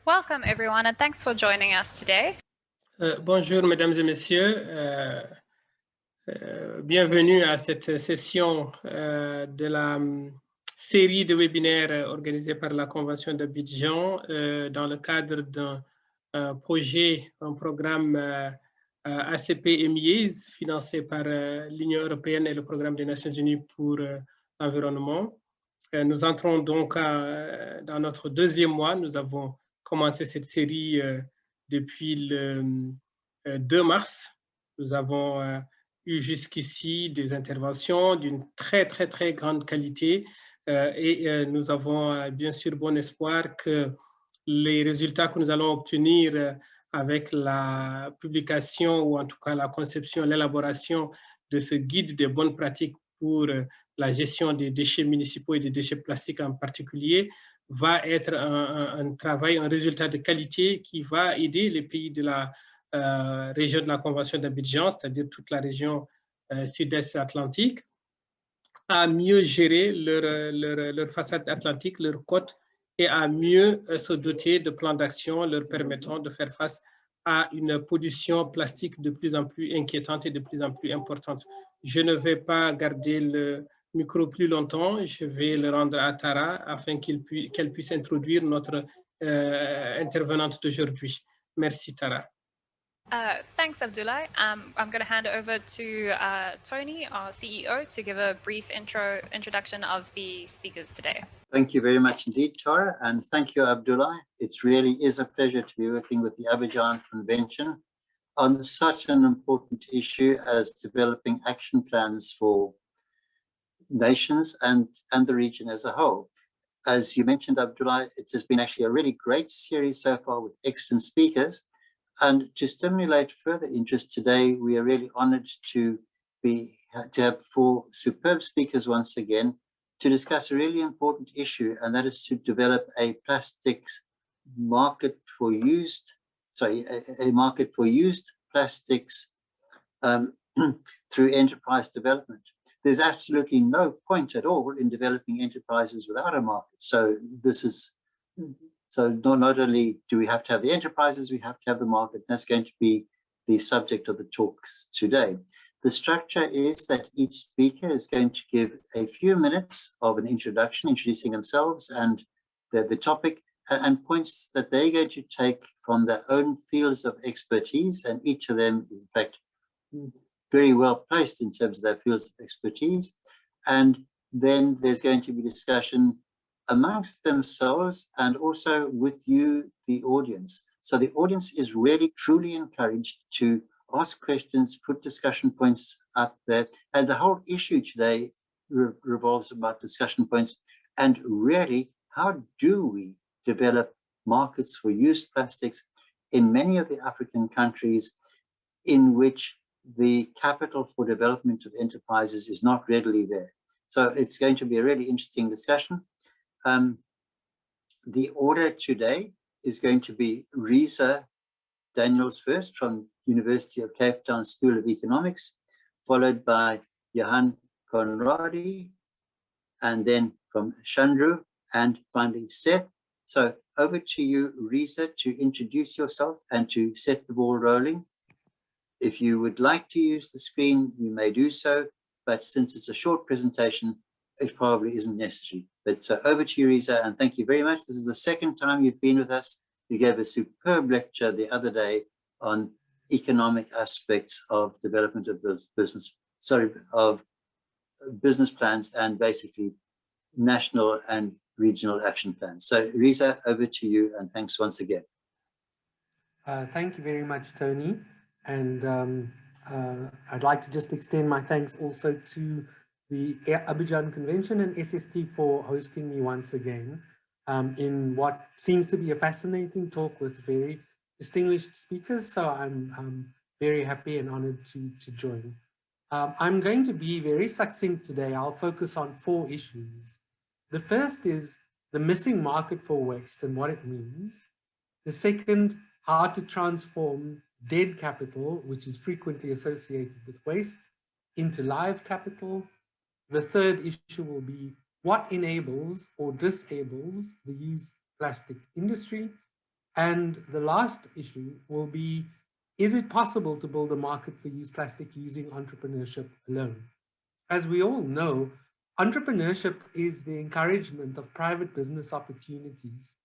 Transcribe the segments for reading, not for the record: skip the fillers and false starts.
Welcome everyone, and thanks for joining us today. Bonjour mesdames et messieurs, bienvenue à cette session de la série de webinaires organisée par la Convention d'Abidjan dans le cadre d'un projet, un programme ACP MIES financé par l'Union européenne et le Programme des Nations Unies pour l'environnement. Nous entrons donc dans notre deuxième mois. Nous avons commencé cette série depuis le 2 mars. Nous avons eu jusqu'ici des interventions d'une très grande qualité et nous avons bien sûr bon espoir que les résultats que nous allons obtenir avec la publication ou en tout cas la conception, l'élaboration de ce guide des bonnes pratiques pour la gestion des déchets municipaux et des déchets plastiques en particulier, va être un travail, un résultat de qualité qui va aider les pays de la région de la Convention d'Abidjan, c'est-à-dire toute la région sud-est atlantique, à mieux gérer leur façade atlantique, leur côte, et à mieux se doter de plans d'action leur permettant de faire face à une pollution plastique de plus en plus inquiétante et de plus en plus importante. Je ne vais pas garder le micro plus longtemps, je vais le rendre à Tara afin qu'elle puisse introduire notre intervenante d'aujourd'hui. Merci Tara. Thanks, Abdullah. I'm going to hand it over to Tony, our CEO, to give a brief introduction of the speakers today. Thank you very much indeed, Tara, and thank you, Abdullah. It really is a pleasure to be working with the Abidjan Convention on such an important issue as developing action plans for nations and the region as a whole. As you mentioned, Abdullah, it has been actually a really great series so far with excellent speakers. And to stimulate further interest today, we are really honored to have 4 superb speakers once again to discuss a really important issue, and that is to develop a plastics market for used, a market for used plastics through enterprise development. There's absolutely no point at all in developing enterprises without a market. So not only do we have to have the enterprises, we have to have the market. That's going to be the subject of the talks today. The structure is that each speaker is going to give a few minutes of an introduction, introducing themselves and the topic, and points that they're going to take from their own fields of expertise. And each of them is, in fact, very well placed in terms of their fields of expertise. And then there's going to be discussion amongst themselves and also with you, the audience. So the audience is really truly encouraged to ask questions, put discussion points up there. And the whole issue today revolves about discussion points and really how do we develop markets for used plastics in many of the African countries in which the capital for development of enterprises is not readily there. So it's going to be a really interesting discussion. The order today is going to be Reza Daniels first from University of Cape Town School of Economics, followed by Johan Conradie, and then from Chandru, and finally Seth. So over to you, Reza, to introduce yourself and to set the ball rolling. If you would like to use the screen, you may do so, but since it's a short presentation, it probably isn't necessary. But over to you, Reza, and thank you very much. This is the second time you've been with us. You gave a superb lecture the other day on economic aspects of development of business plans and basically national and regional action plans. So Reza, over to you, and thanks once again. Thank you very much, Tony. And I'd like to just extend my thanks also to the Abidjan Convention and SST for hosting me once again in what seems to be a fascinating talk with very distinguished speakers. So I'm very happy and honored to join. I'm going to be very succinct today. I'll focus on 4 issues. The first is the missing market for waste and what it means. The second, how to transform dead capital, which is frequently associated with waste, into live capital. The third issue will be what enables or disables the used plastic industry. And the last issue will be, is it possible to build a market for used plastic using entrepreneurship alone? As we all know, entrepreneurship is the encouragement of private business opportunities.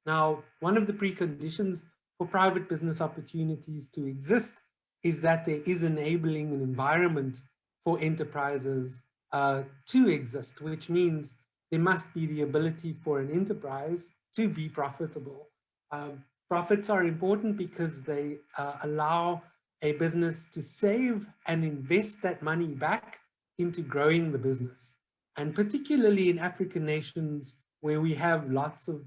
Now, one of the preconditions for private business opportunities to exist is that there is enabling an environment for enterprises to exist, which means there must be the ability for an enterprise to be profitable. Profits are important because they allow a business to save and invest that money back into growing the business. And particularly in African nations where we have lots of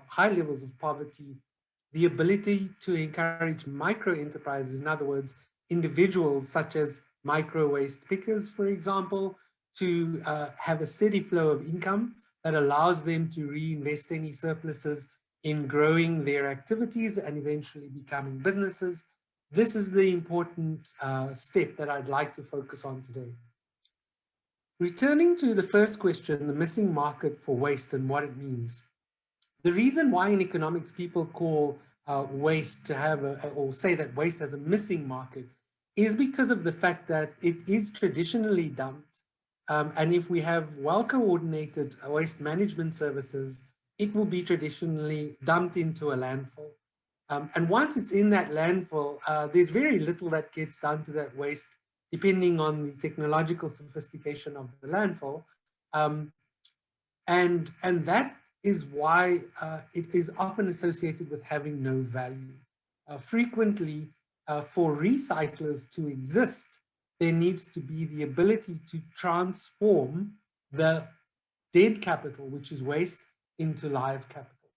high levels of poverty, the ability to encourage micro enterprises, in other words, individuals such as micro waste pickers, for example, to have a steady flow of income that allows them to reinvest any surpluses in growing their activities and eventually becoming businesses. This is the important step that I'd like to focus on today. Returning to the first question, the missing market for waste and what it means. The reason why in economics people call waste to have or say that waste has a missing market is because of the fact that it is traditionally dumped. And if we have well-coordinated waste management services, it will be traditionally dumped into a landfill. And once it's in that landfill, there's very little that gets done to that waste, depending on the technological sophistication of the landfill. And that is why it is often associated with having no value. Frequently, for recyclers to exist, there needs to be the ability to transform the dead capital, which is waste, into live capital.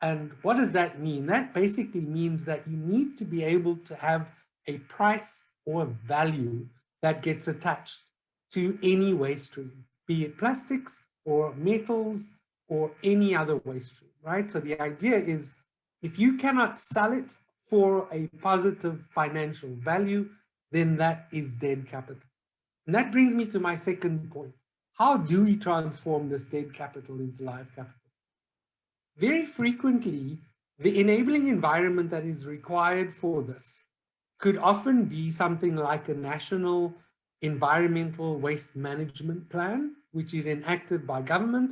And what does that mean? That basically means that you need to be able to have a price or value that gets attached to any waste stream, be it plastics or metals or any other waste stream, right? So the idea is if you cannot sell it for a positive financial value, then that is dead capital. And that brings me to my second point. How do we transform this dead capital into live capital? Very frequently, the enabling environment that is required for this could often be something like a national environmental waste management plan, which is enacted by government.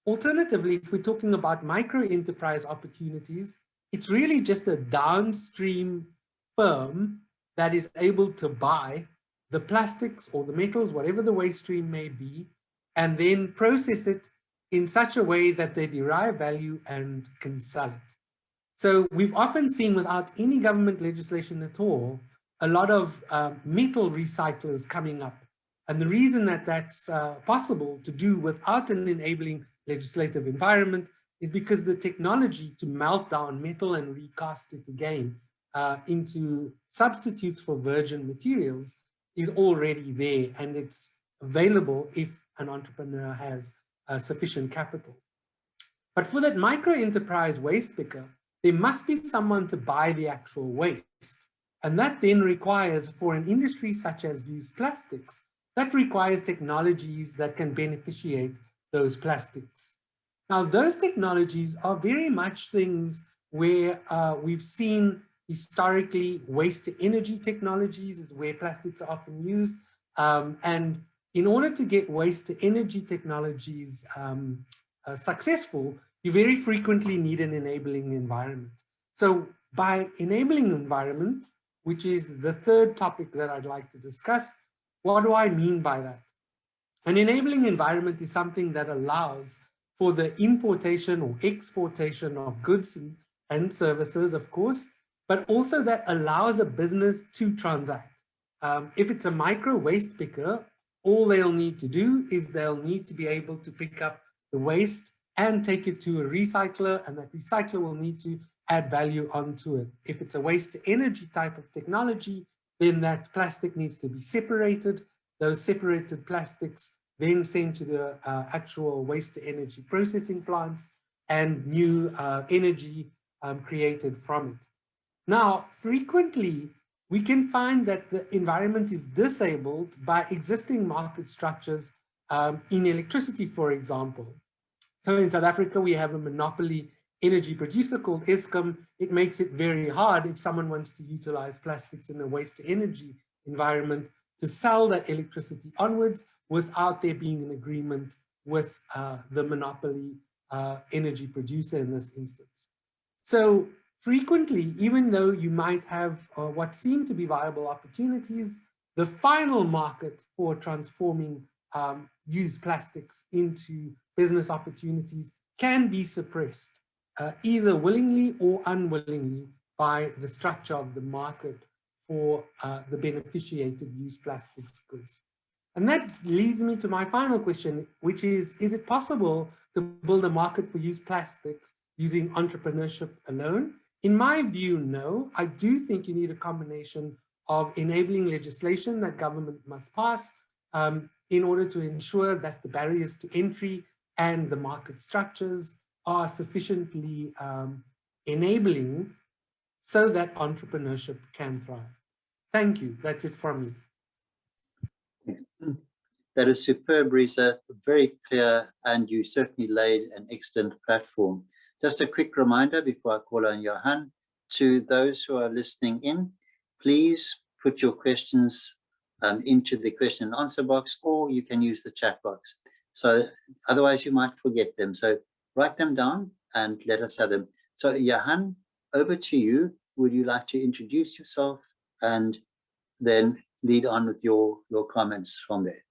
Alternatively, if we're talking about micro enterprise opportunities, it's really just a downstream firm that is able to buy the plastics or the metals, whatever the waste stream may be, and then process it in such a way that they derive value and can sell it. So we've often seen, without any government legislation at all, a lot of metal recyclers coming up. And the reason that that's possible to do without an enabling legislative environment is because the technology to melt down metal and recast it again into substitutes for virgin materials is already there, and it's available if an entrepreneur has sufficient capital. But for that micro enterprise waste picker, there must be someone to buy the actual waste. And that then requires, for an industry such as used plastics, that requires technologies that can beneficiate those plastics. Now, those technologies are very much things where we've seen historically waste to energy technologies is where plastics are often used. And in order to get waste to energy technologies successful, you very frequently need an enabling environment. So by enabling environment, which is the third topic that I'd like to discuss, what do I mean by that? An enabling environment is something that allows for the importation or exportation of goods and services, of course, but also that allows a business to transact. If it's a micro waste picker, all they'll need to do is they'll need to be able to pick up the waste and take it to a recycler, and that recycler will need to add value onto it. If it's a waste to energy type of technology, then that plastic needs to be separated. Those separated plastics then sent to the actual waste to energy processing plants, and new energy created from it. Now, frequently, we can find that the environment is disabled by existing market structures in electricity, for example. So in South Africa, we have a monopoly energy producer called Eskom, it makes it very hard if someone wants to utilize plastics in a waste to energy environment to sell that electricity onwards without there being an agreement with the monopoly energy producer in this instance. So frequently, even though you might have what seem to be viable opportunities, the final market for transforming used plastics into business opportunities can be suppressed, either willingly or unwillingly, by the structure of the market for the beneficiated used plastics goods. And that leads me to my final question, which is it possible to build a market for used plastics using entrepreneurship alone? In my view, no. I do think you need a combination of enabling legislation that government must pass in order to ensure that the barriers to entry and the market structures are sufficiently enabling so that entrepreneurship can thrive. Thank you. That's it from me. That is superb, Reza, very clear, and you certainly laid an excellent platform. Just a quick reminder before I call on Johan, to those who are listening in, please put your questions into the question and answer box, or you can use the chat box. So otherwise you might forget them. So write them down and let us have them. So Johan, over to you. Would you like to introduce yourself and then lead on with your comments from there?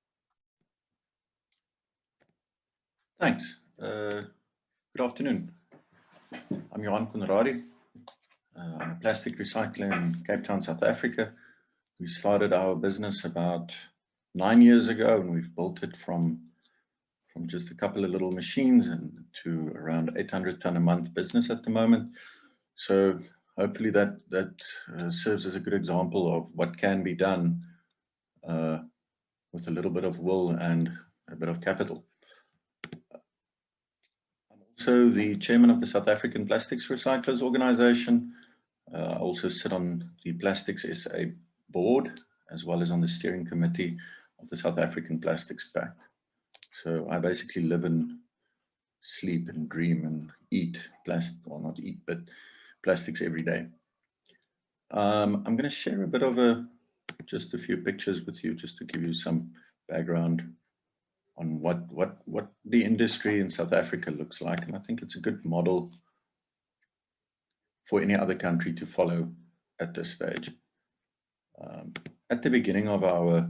Thanks. Good afternoon. I'm Johan Conradie. I'm a plastic recycler in Cape Town, South Africa. We started our business about 9 years ago, and we've built it from just a couple of little machines and to around 800 ton a month business at the moment. So hopefully that serves as a good example of what can be done with a little bit of will and a bit of capital. I'm also the chairman of the South African Plastics Recyclers Organization. I also sit on the Plastics SA board, as well as on the steering committee of the South African Plastics Pact. So I basically live and sleep and dream and eat plastic, well, not eat, but plastics every day. I'm going to share a bit of just a few pictures with you, just to give you some background on what the industry in South Africa looks like. And I think it's a good model for any other country to follow at this stage. At the beginning of our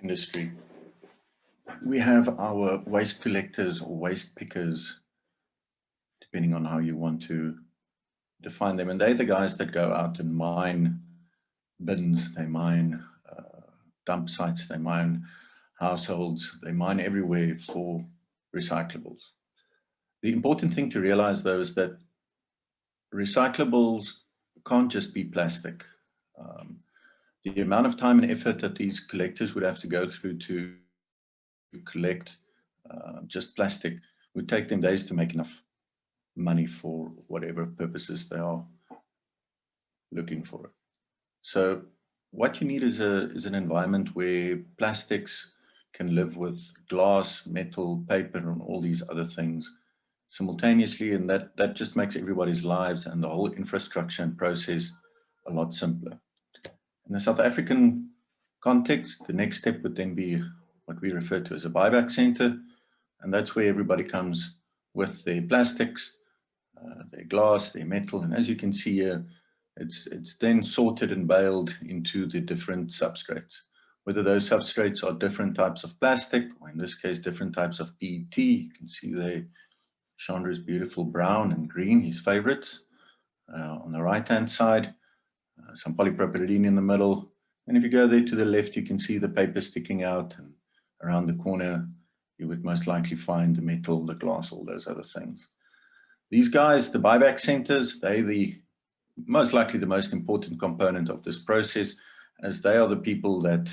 industry, we have our waste collectors or waste pickers, depending on how you want to define them. And they're the guys that go out and mine bins, they mine dump sites, they mine households, they mine everywhere for recyclables. The important thing to realize, though, is that recyclables can't just be plastic. The amount of time and effort that these collectors would have to go through to collect just plastic would take them days to make enough money for whatever purposes they are looking for. So what you need is an environment where plastics can live with glass, metal, paper, and all these other things simultaneously, and that just makes everybody's lives and the whole infrastructure and process a lot simpler. In the South African context, the next step would then be what we refer to as a buyback center, and that's where everybody comes with their plastics, their glass, their metal, and as you can see here, it's then sorted and baled into the different substrates. Whether those substrates are different types of plastic, or in this case, different types of PET. You can see there Chandru's beautiful brown and green, his favorites. On the right-hand side, some polypropylene in the middle. And if you go there to the left, you can see the paper sticking out, and around the corner, you would most likely find the metal, the glass, all those other things. These guys, the buyback centers, they're most likely the most important component of this process, as they are the people that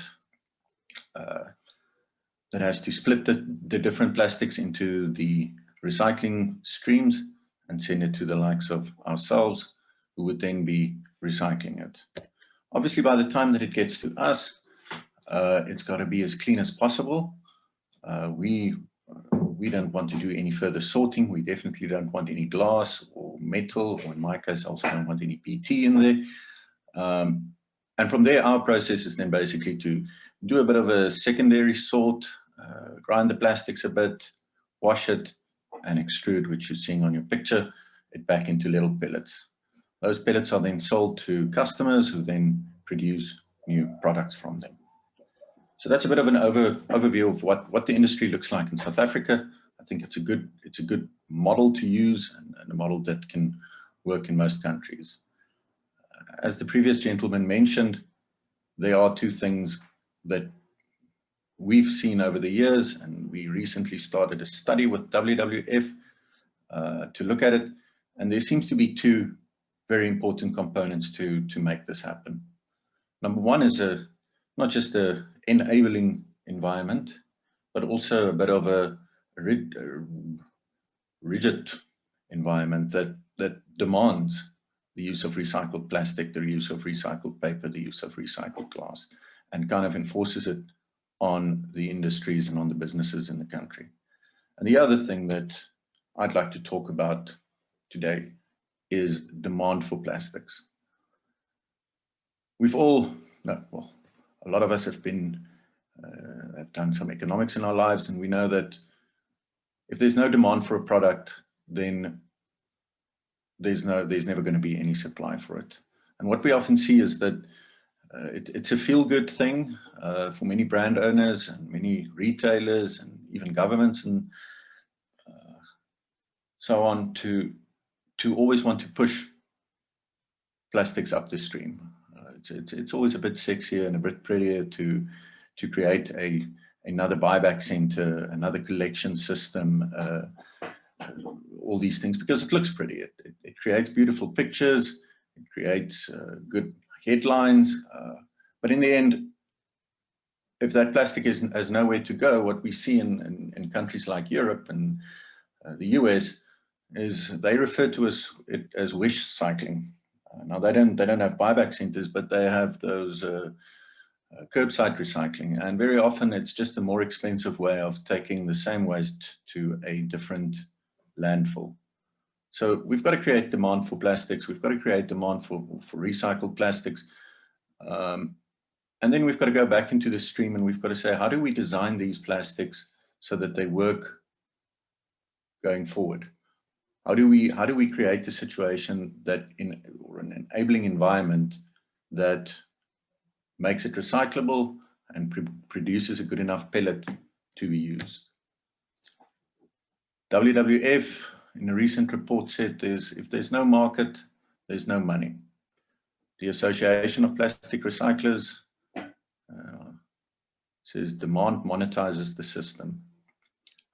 has to split the different plastics into the recycling streams and send it to the likes of ourselves, who would then be recycling it. Obviously, by the time that it gets to us, it's got to be as clean as possible. We we don't want to do any further sorting. We definitely don't want any glass or metal, or in my case, I also don't want any PT in there. And from there, our process is then basically to do a bit of a secondary sort, grind the plastics a bit, wash it, and extrude, which you're seeing on your picture, it back into little pellets. Those pellets are then sold to customers who then produce new products from them. So that's a bit of an overview of what the industry looks like in South Africa. I think it's a good model to use, and a model that can work in most countries. As the previous gentleman mentioned, there are two things that we've seen over the years, and we recently started a study with WWF to look at it. And there seems to be two very important components to make this happen. Number one is not just an enabling environment, but also a bit of a rigid environment that demands the use of recycled plastic, the use of recycled paper, the use of recycled glass, and kind of enforces it on the industries and on the businesses in the country. And the other thing that I'd like to talk about today is demand for plastics. We've all, well, a lot of us have done some economics in our lives, and we know that if there's no demand for a product, then there's never going to be any supply for it. And what we often see is that it's a feel-good thing for many brand owners and many retailers and even governments and so on to always want to push plastics up the stream. It's always a bit sexier and a bit prettier to create another buyback center, another collection system, all these things, because it looks pretty. It creates beautiful pictures, it creates good headlines, but in the end, if that plastic has nowhere to go, what we see in countries like Europe and the US is they refer to it as wish cycling. Now they don't have buyback centers, but they have those curbside recycling, and very often it's just a more expensive way of taking the same waste to a different landfill. So we've got to create demand for plastics. We've got to create demand for recycled plastics. And then we've got to go back into the stream, and we've got to say, how do we design these plastics so that they work going forward? How do we create a situation or an enabling environment that makes it recyclable and produces a good enough pellet to be used? WWF in a recent report said if there's no market, there's no money. The Association of Plastic Recyclers says demand monetizes the system.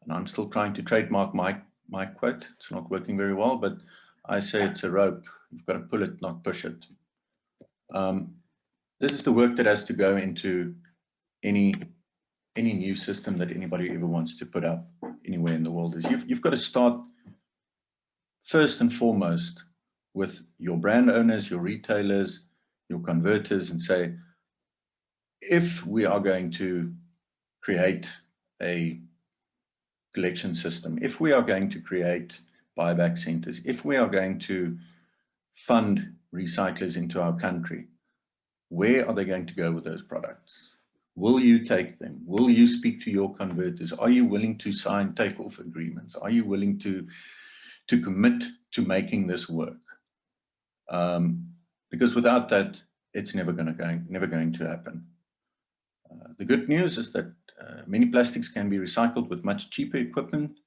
And I'm still trying to trademark my quote. It's not working very well, but I say it's a rope. You've got to pull it, not push it. This is the work that has to go into any new system that anybody ever wants to put up anywhere in the world. Is you've got to start first and foremost with your brand owners, your retailers, your converters, and say, if we are going to create a collection system, if we are going to create buyback centers, if we are going to fund recyclers into our country, where are they going to go with those products? Will you take them? Will you speak to your converters? Are you willing to sign takeoff agreements? Are you willing to commit to making this work? Because without that, it's never going to happen. The good news is that many plastics can be recycled with much cheaper equipment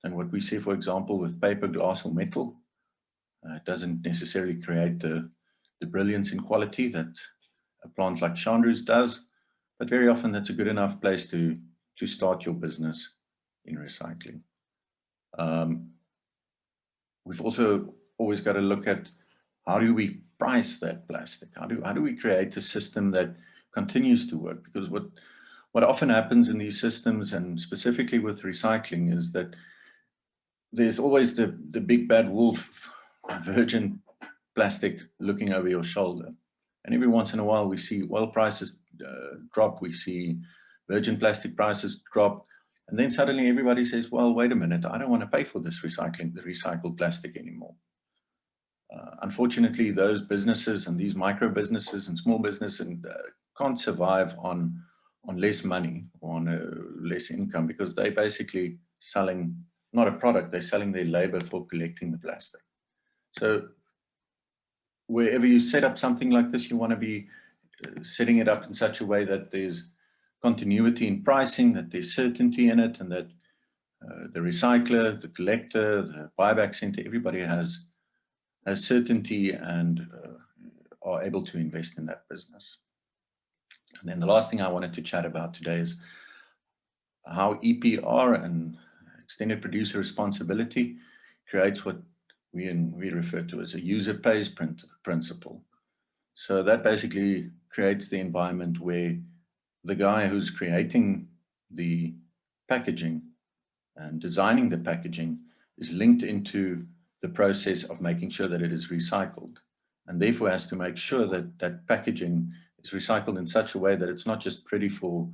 than what we see, for example, with paper, glass, or metal. It doesn't necessarily create the brilliance in quality that a plant like Chandru's does, but very often that's a good enough place to start your business in recycling. We've also always got to look at how do we price that plastic? How do we create a system that continues to work? Because what often happens in these systems, and specifically with recycling, is that there's always the big bad wolf, virgin plastic looking over your shoulder. And every once in a while we see oil prices drop, we see virgin plastic prices drop, And then suddenly everybody says, well, wait a minute, I don't want to pay for this recycled plastic anymore. Unfortunately, those businesses and these micro businesses and small businesses can't survive on less money or on less income, because they're basically selling not a product, they're selling their labor for collecting the plastic. So wherever you set up something like this, you want to be setting it up in such a way that there's continuity in pricing, that there's certainty in it, and that the recycler, the collector, the buyback center, everybody has certainty and are able to invest in that business. And then the last thing I wanted to chat about today is how EPR and extended producer responsibility creates what we refer to as a user pays principle. So that basically creates the environment where the guy who's creating the packaging and designing the packaging is linked into the process of making sure that it is recycled, and therefore has to make sure that that packaging is recycled in such a way that it's not just pretty for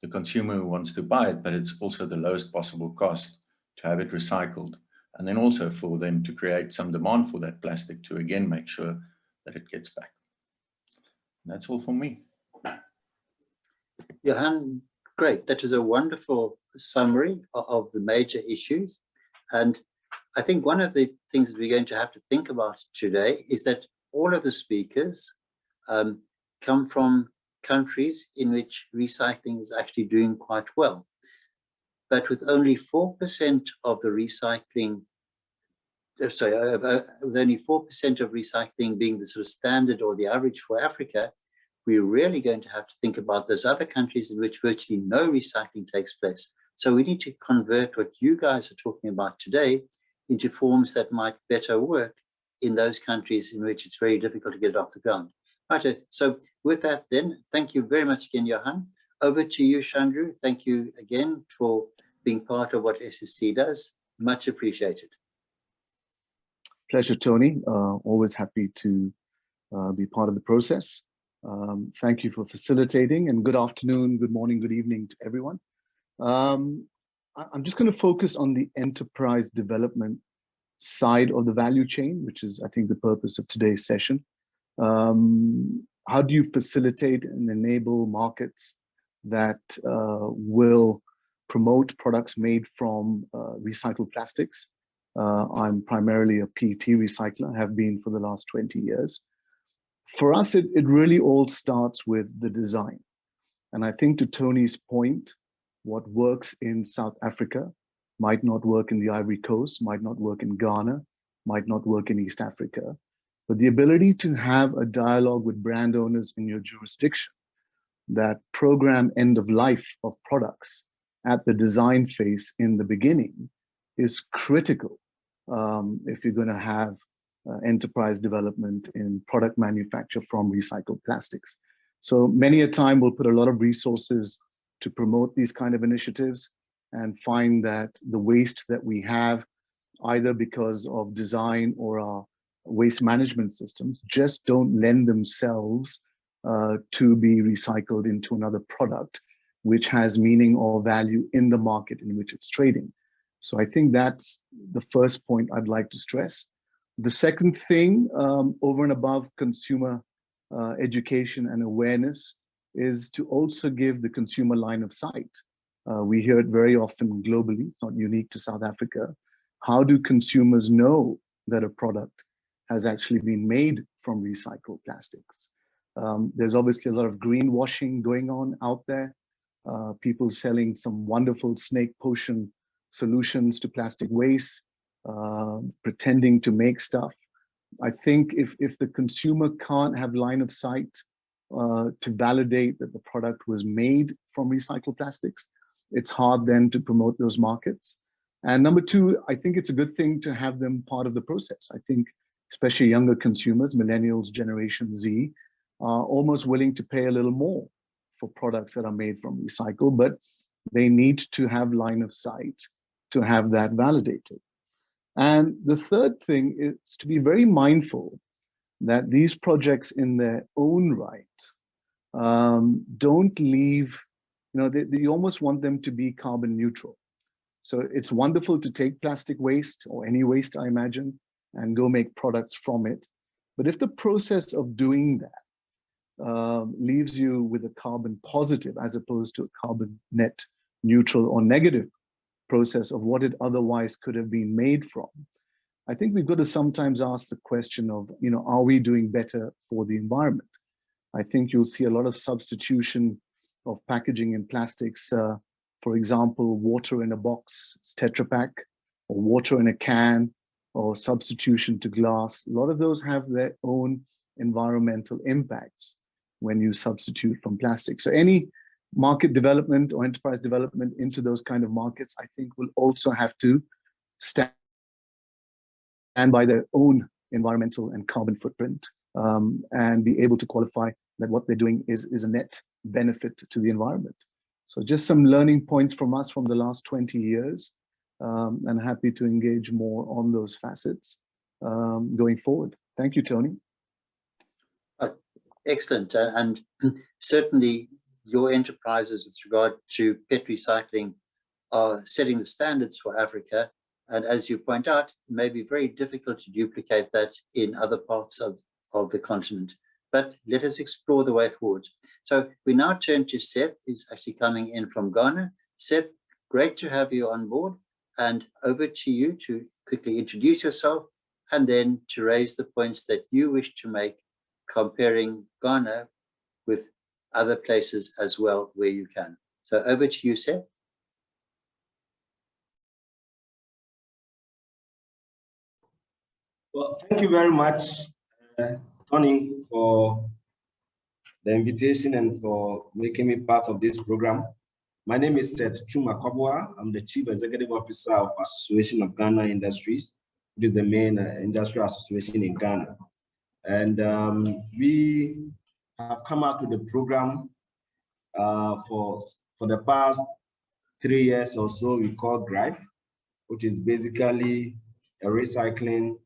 the consumer who wants to buy it, but it's also the lowest possible cost to have it recycled, and then also for them to create some demand for that plastic to again make sure that it gets back. And that's all from me. Johan, great. That is a wonderful summary of the major issues. And I think one of the things that we're going to have to think about today is that all of the speakers come from countries in which recycling is actually doing quite well. But with only 4% of the recycling, with only 4% of recycling being the sort of standard or the average for Africa, we're really going to have to think about those other countries in which virtually no recycling takes place. So we need to convert what you guys are talking about today into forms that might better work in those countries in which it's very difficult to get it off the ground. Right, so with that then, thank you very much again, Johan. Over to you, Chandru. Thank you again for being part of what SST does. Much appreciated. Pleasure, Tony. Always happy to be part of the process. Thank you for facilitating, and good afternoon, good morning, good evening to everyone. I'm just going to focus on the enterprise development side of the value chain, which is, I think, the purpose of today's session. How do you facilitate and enable markets that will promote products made from recycled plastics? I'm primarily a PET recycler, have been for the last 20 years. For us, it really all starts with the design. And I think, to Tony's point, what works in South Africa might not work in the Ivory Coast, might not work in Ghana, might not work in East Africa. But the ability to have a dialogue with brand owners in your jurisdiction that program end of life of products at the design phase in the beginning is critical if you're going to have enterprise development in product manufacture from recycled plastics. So many a time we'll put a lot of resources to promote these kind of initiatives and find that the waste that we have, either because of design or our waste management systems, just don't lend themselves to be recycled into another product which has meaning or value in the market in which it's trading. So I think that's the first point I'd like to stress. The second thing, over and above consumer education and awareness, is to also give the consumer line of sight. We hear it very often globally, it's not unique to South Africa. How do consumers know that a product has actually been made from recycled plastics? There's obviously a lot of greenwashing going on out there. People selling some wonderful snake potion solutions to plastic waste, pretending to make stuff. I think if the consumer can't have line of sight to validate that the product was made from recycled plastics, it's hard then to promote those markets. And number two, I think it's a good thing to have them part of the process. I think especially younger consumers, millennials, Generation Z, are almost willing to pay a little more for products that are made from recycled, but they need to have line of sight to have that validated. And the third thing is to be very mindful that these projects in their own right don't leave you almost want them to be carbon neutral. So it's wonderful to take plastic waste or any waste, I imagine, and go make products from it. But if the process of doing that leaves you with a carbon positive as opposed to a carbon net neutral or negative process of what it otherwise could have been made from, I think we've got to sometimes ask the question of, are we doing better for the environment? I think you'll see a lot of substitution of packaging in plastics. For example, water in a box, Tetra Pak, or water in a can, or substitution to glass. A lot of those have their own environmental impacts when you substitute from plastic. So any market development or enterprise development into those kind of markets, I think will also have to stand by their own environmental and carbon footprint, and be able to qualify that what they're doing is a net benefit to the environment. So just some learning points from us from the last 20 years, and happy to engage more on those facets going forward. Thank you, Tony. Excellent. And certainly your enterprises with regard to PET recycling are setting the standards for Africa. And as you point out, it may be very difficult to duplicate that in other parts of the continent. But let us explore the way forward. So we now turn to Seth, who's actually coming in from Ghana. Seth, great to have you on board. And over to you to quickly introduce yourself and then to raise the points that you wish to make, comparing Ghana with other places as well where you can. So over to you, Seth. Well, thank you very much, Tony, for the invitation and for making me part of this program. My name is Seth Twum-Akwaboah. I'm the Chief Executive Officer of Association of Ghana Industries, which is the main industrial association in Ghana. And we have come out with a program for the past 3 years or so we call GRIPE, which is basically a recycling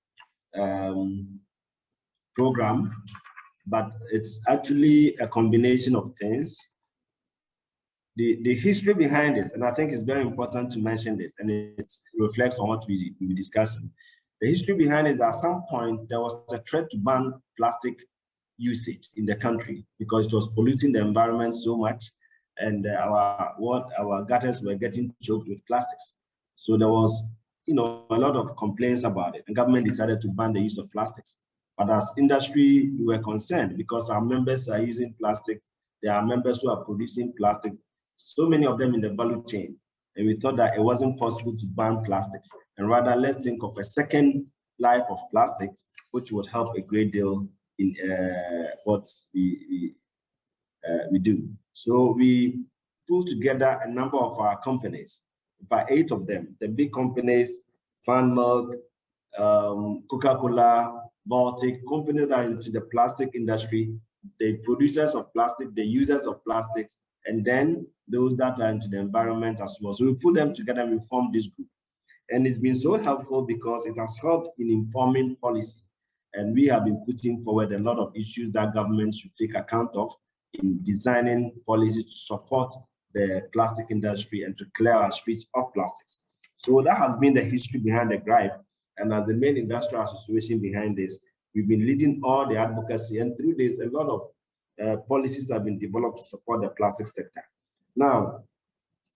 program, but it's actually a combination of things. The history behind it, and I think it's very important to mention this, and it reflects on what we're discussing. The history behind it is that at some point there was a threat to ban plastic usage in the country because it was polluting the environment so much, and our gutters were getting choked with plastics. So there was, a lot of complaints about it. The government decided to ban the use of plastics. But as industry, we were concerned because our members are using plastics. There are members who are producing plastics, so many of them in the value chain. And we thought that it wasn't possible to ban plastics. And rather, let's think of a second life of plastics, which would help a great deal in what we do. So we pulled together a number of our companies, about 8 of them, the big companies, Fan Milk, Coca-Cola, Baltic, companies that are into the plastic industry, the producers of plastic, the users of plastics, and then those that are into the environment as well. So we put them together and we formed this group. And it's been so helpful because it has helped in informing policy. And we have been putting forward a lot of issues that government should take account of in designing policies to support the plastic industry and to clear our streets of plastics. So that has been the history behind the GRIPE. And as the main industrial association behind this, we've been leading all the advocacy. And through this, a lot of policies have been developed to support the plastic sector. Now,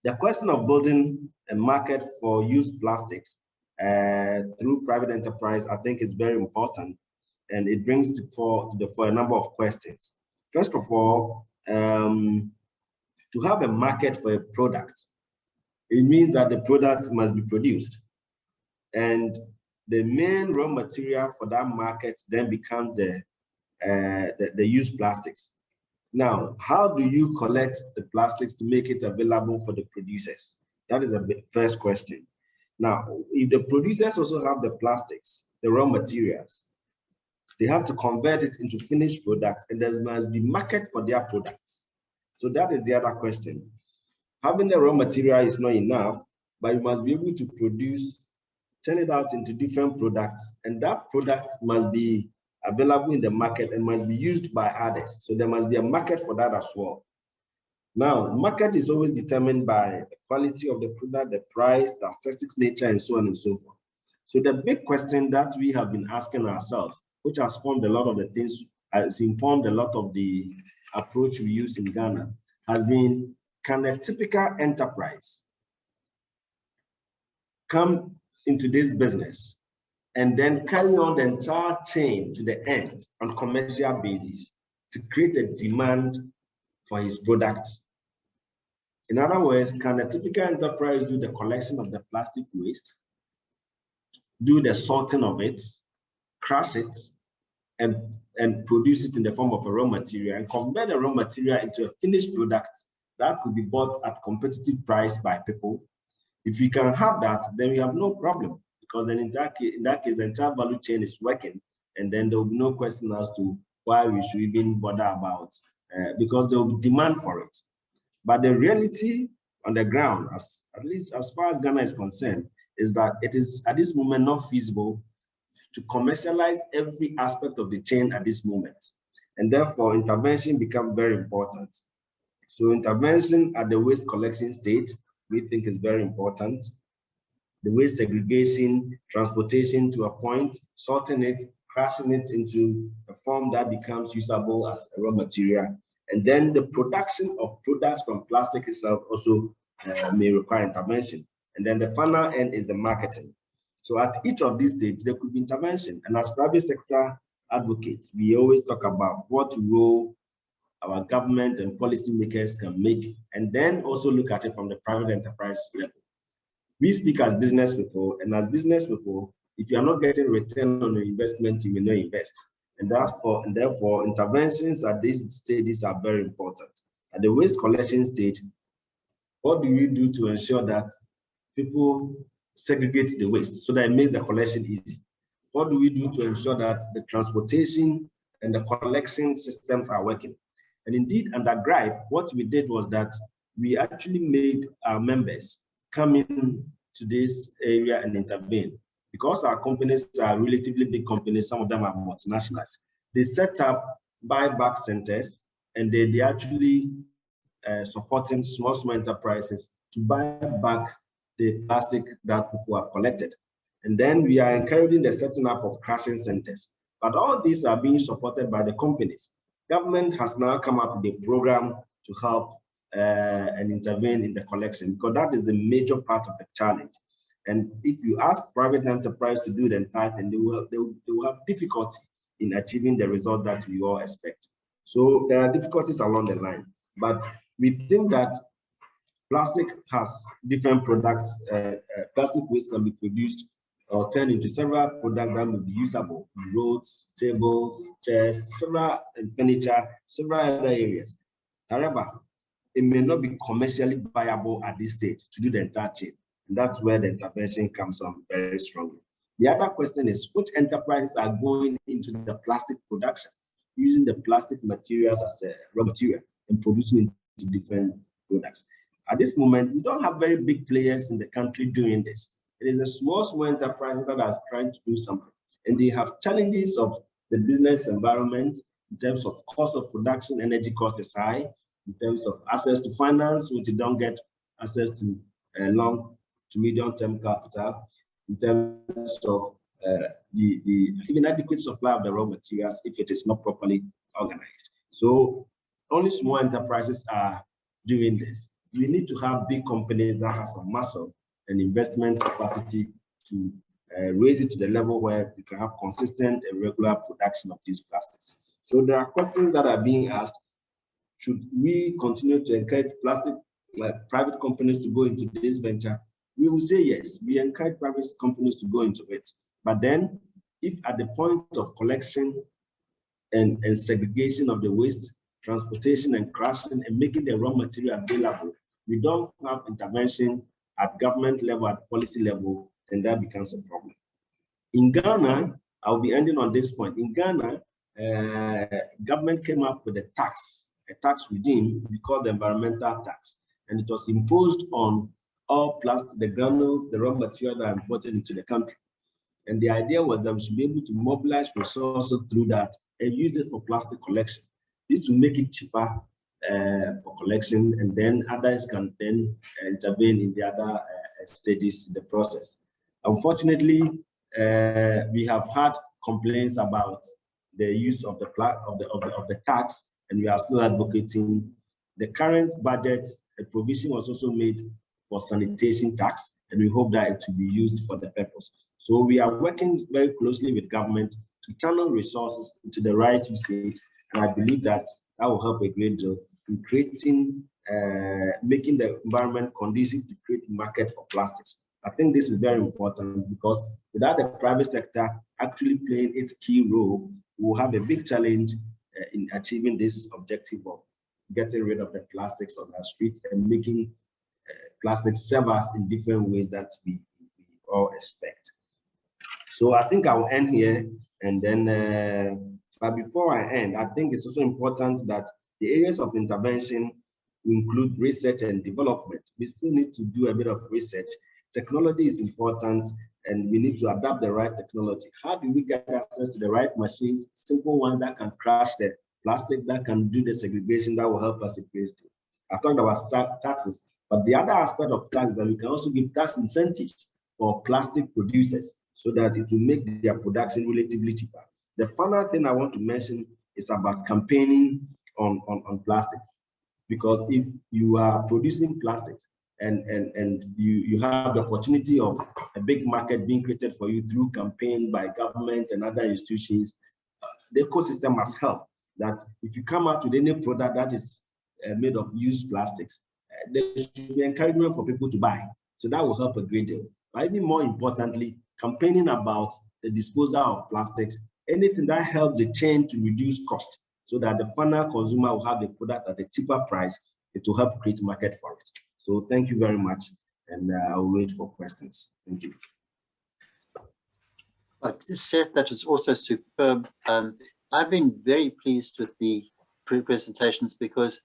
the question of building a market for used plastics through private enterprise, I think is very important. And it brings for a number of questions. First of all, to have a market for a product, it means that the product must be produced. And the main raw material for that market then becomes the used plastics. Now, how do you collect the plastics to make it available for the producers? That is the first question. Now, if the producers also have the plastics, the raw materials, they have to convert it into finished products, and there must be market for their products. So that is the other question. Having the raw material is not enough, but you must be able to produce, turn it out into different products, and that product must be available in the market and must be used by others. So there must be a market for that as well. Now, market is always determined by the quality of the product, the price, the aesthetics nature, and so on and so forth. So the big question that we have been asking ourselves, which has formed a lot of the things, has informed a lot of the approach we use in Ghana, has been, can a typical enterprise come into this business and then carry on the entire chain to the end on commercial basis to create a demand for his product? In other words, can a typical enterprise do the collection of the plastic waste, do the sorting of it, crush it, and produce it in the form of a raw material and convert the raw material into a finished product that could be bought at competitive price by people? If we can have that, then we have no problem, because then in that case, the entire value chain is working, and then there will be no question as to why we should even bother about, because there will be demand for it. But the reality on the ground, at least as far as Ghana is concerned, is that it is at this moment not feasible to commercialize every aspect of the chain at this moment. And therefore, intervention becomes very important. So intervention at the waste collection stage, we think is very important. The waste segregation, transportation to a point, sorting it, crushing it into a form that becomes usable as a raw material. And then the production of products from plastic itself also may require intervention. And then the final end is the marketing. So at each of these stages, there could be intervention. And as private sector advocates, we always talk about what role our government and policymakers can make, and then also look at it from the private enterprise level. We speak as business people, and as business people, if you are not getting return on your investment, you will not invest. And therefore, interventions at these stages are very important. At the waste collection stage, what do you do to ensure that people segregate the waste so that it makes the collection easy? What do we do to ensure that the transportation and the collection systems are working? And indeed, under GRIPE, what we did was that we actually made our members come in to this area and intervene. Because our companies are relatively big companies, some of them are multinationals, they set up buyback centers, and they actually supporting small enterprises to buy back the plastic that people have collected. And then we are encouraging the setting up of crushing centers. But all these are being supported by the companies. Government has now come up with a program to help and intervene in the collection, because that is the major part of the challenge. And if you ask private enterprise to do the entire thing, they will have difficulty in achieving the results that we all expect. So there are difficulties along the line, but we think that plastic has different products. Plastic waste can be produced or turned into several products that will be usable: roads, tables, chairs, several furniture, several other areas. However, it may not be commercially viable at this stage to do the entire chain. And that's where the intervention comes on very strongly. The other question is, which enterprises are going into the plastic production, using the plastic materials as a raw material and producing into different products? At this moment, we don't have very big players in the country doing this. It is a small enterprise that are trying to do something. And they have challenges of the business environment in terms of cost of production, energy cost is high, in terms of access to finance, which you don't get access to long to medium-term capital, in terms of the inadequate supply of the raw materials if it is not properly organized. So only small enterprises are doing this. We need to have big companies that have some muscle and investment capacity to raise it to the level where we can have consistent and regular production of these plastics. So there are questions that are being asked. Should we continue to encourage private companies to go into this venture? We will say yes, we encourage private companies to go into it. But then, if at the point of collection and segregation of the waste, transportation and crushing and making the raw material available, we don't have intervention at government level, at policy level, then that becomes a problem. In Ghana, I'll be ending on this point. In Ghana, government came up with a tax regime we call the environmental tax, and it was imposed on all plastic, the granules, the raw material that are imported into the country. And the idea was that we should be able to mobilize resources through that and use it for plastic collection. This will make it cheaper for collection, and then others can then intervene in the other stages in the process. Unfortunately, we have had complaints about the use of the tax, and we are still advocating. The current budget, a provision was also made for sanitation tax, and we hope that it will be used for the purpose. So we are working very closely with government to channel resources into the right usage, and I believe that that will help a great deal in creating, making the environment conducive to create market for plastics. I think this is very important because without the private sector actually playing its key role, we will have a big challenge in achieving this objective of getting rid of the plastics on our streets and making plastics serve us in different ways that we all expect. So I think I'll end here, and then, but before I end, I think it's also important that the areas of intervention include research and development. We still need to do a bit of research. Technology is important, and we need to adapt the right technology. How do we get access to the right machines, simple ones that can crush the plastic, that can do the segregation, that will help us in PhD. I've talked about taxes, but the other aspect of tax is that we can also give tax incentives for plastic producers so that it will make their production relatively cheaper. The final thing I want to mention is about campaigning on plastic, because if you are producing plastics and you have the opportunity of a big market being created for you through campaign by government and other institutions, the ecosystem must help. That if you come out with any product that is made of used plastics, there should be encouragement for people to buy. So that will help a great deal. But even more importantly, campaigning about the disposal of plastics, anything that helps the chain to reduce cost so that the final consumer will have the product at a cheaper price, it will help create market for it. So thank you very much, and I'll wait for questions. Thank you. Seth, that was also superb. I've been very pleased with the presentations because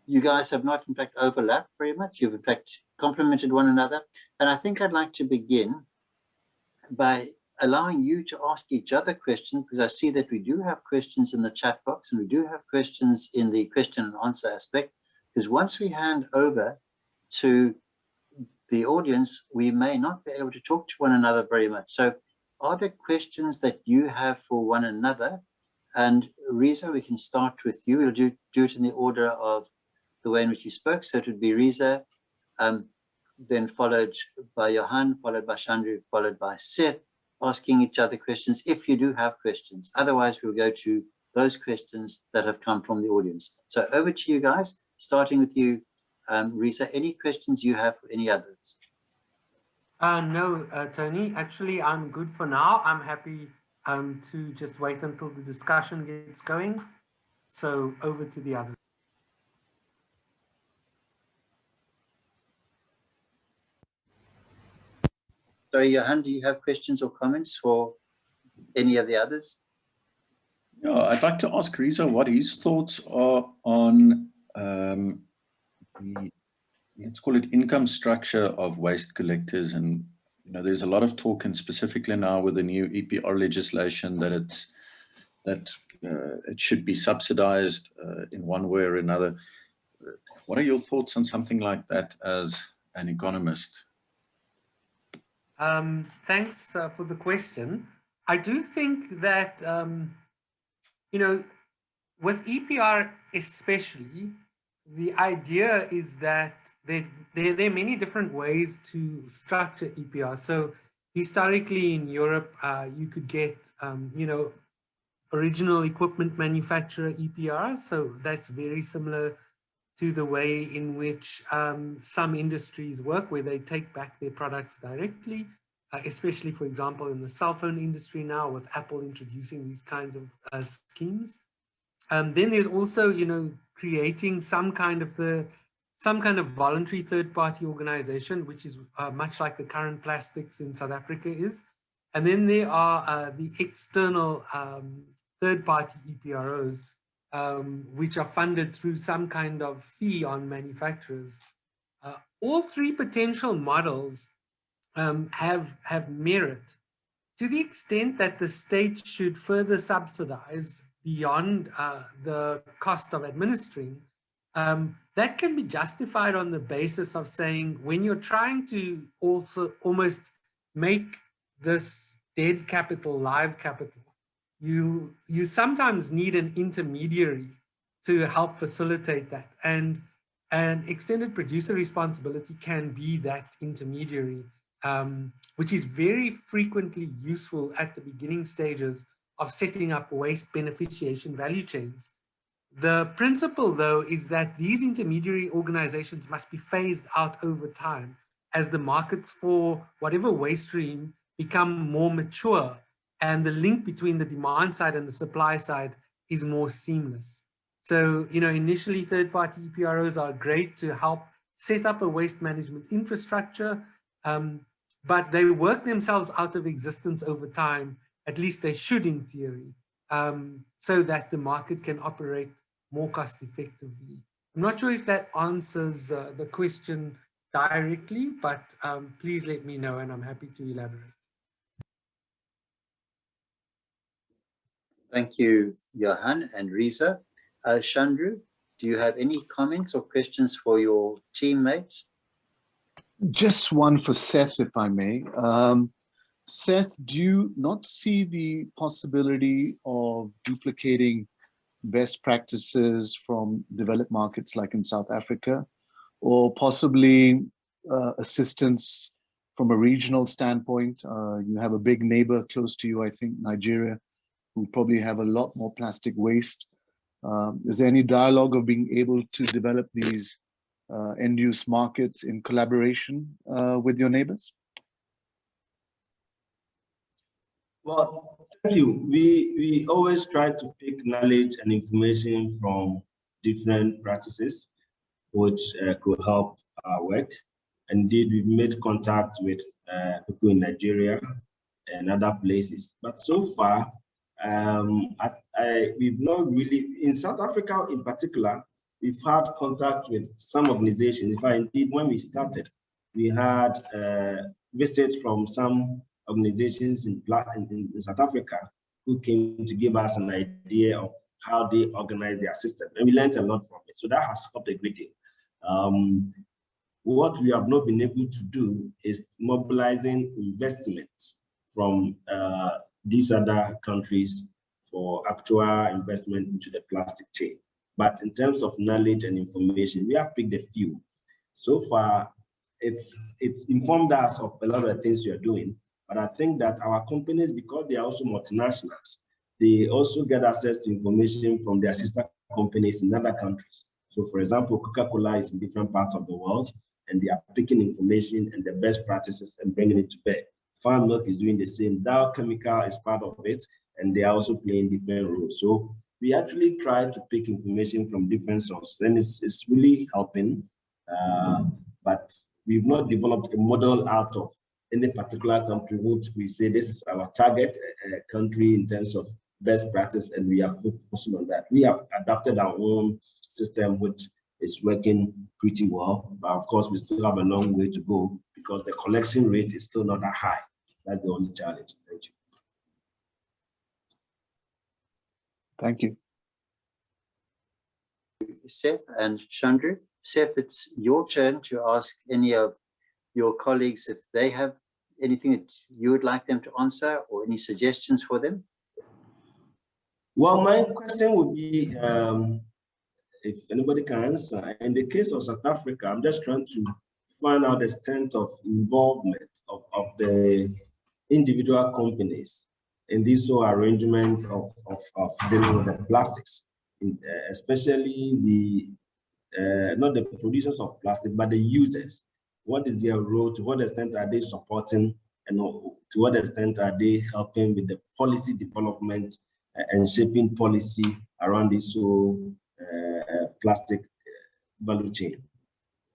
you guys have not in fact overlapped very much. You've in fact complemented one another. And I think I'd like to begin by allowing you to ask each other questions, because I see that we do have questions in the chat box and we do have questions in the question and answer aspect, because once we hand over to the audience, we may not be able to talk to one another very much. So are there questions that you have for one another? And Reza, we can start with you. We'll do it in the order of the way in which you spoke. So it would be Reza, then followed by Johan, followed by Chandru, followed by Seth, asking each other questions if you do have questions. Otherwise, we'll go to those questions that have come from the audience. So over to you guys, starting with you, Reza. Any questions you have for any others? No, Tony, actually, I'm good for now. I'm happy to just wait until the discussion gets going. So over to the others. Sorry, Johan, do you have questions or comments for any of the others? Yeah, I'd like to ask Reza what his thoughts are on the, let's call it, income structure of waste collectors. And you know, there's a lot of talk, and specifically now with the new EPR legislation, that it should be subsidized in one way or another. What are your thoughts on something like that as an economist? Thanks for the question. I do think that, you know, with EPR especially, the idea is that there are many different ways to structure EPR. So historically in Europe, you could get, you know, original equipment manufacturer EPR. So that's very similar to the way in which some industries work, where they take back their products directly, especially, for example, in the cell phone industry now, with Apple introducing these kinds of schemes. Then there's also, you know, creating some kind of voluntary third-party organization, which is much like the current plastics in South Africa is. And then there are the external third-party EPROs, which are funded through some kind of fee on manufacturers. All three potential models have merit, to the extent that the state should further subsidize beyond the cost of administering, that can be justified on the basis of saying, when you're trying to also almost make this dead capital live capital, you sometimes need an intermediary to help facilitate that. And extended producer responsibility can be that intermediary, which is very frequently useful at the beginning stages of setting up waste beneficiation value chains. The principle, though, is that these intermediary organizations must be phased out over time as the markets for whatever waste stream become more mature and the link between the demand side and the supply side is more seamless. So, initially third-party EPROs are great to help set up a waste management infrastructure, but they work themselves out of existence over time, at least they should in theory, so that the market can operate more cost effectively. I'm not sure if that answers the question directly, but please let me know and I'm happy to elaborate. Thank you, Johan and Reza. Chandru, do you have any comments or questions for your teammates? Just one for Seth, if I may. Seth, do you not see the possibility of duplicating best practices from developed markets like in South Africa, or possibly assistance from a regional standpoint? You have a big neighbor close to you, I think, Nigeria, who probably have a lot more plastic waste. Is there any dialogue of being able to develop these end-use markets in collaboration with your neighbors? Well, thank you. We always try to pick knowledge and information from different practices, which could help our work. Indeed, we've made contact with people in Nigeria and other places. But so far, we've not really, in South Africa in particular, we've had contact with some organizations. In fact, indeed, when we started, we had visits from some organizations in South Africa who came to give us an idea of how they organize their system. And we learned a lot from it. So that has helped a great deal. What we have not been able to do is mobilizing investments from these other countries for actual investment into the plastic chain. But in terms of knowledge and information, we have picked a few. So far, it's informed us of a lot of the things we are doing. But I think that our companies, because they are also multinationals, they also get access to information from their sister companies in other countries. So for example, Coca-Cola is in different parts of the world, and they are picking information and the best practices and bringing it to bear. Farm Milk is doing the same. Dow Chemical is part of it, and they are also playing different roles. So we actually try to pick information from different sources, and it's really helping. But we've not developed a model out of any particular country which we say this is our target country in terms of best practice, and we are focusing on that. We have adapted our own system, which is working pretty well, but of course we still have a long way to go because the collection rate is still not that high. That's the only challenge. Thank you. Thank you. Seth and Chandru. Seth, it's your turn to ask any of your colleagues if they have anything that you would like them to answer or any suggestions for them. Well, my question would be, if anybody can answer, in the case of South Africa, I'm just trying to find out the extent of involvement of the individual companies in this whole arrangement of dealing with the plastics, especially the, not the producers of plastic, but the users. What is their role? To what extent are they supporting? And to what extent are they helping with the policy development and shaping policy around this whole plastic value chain?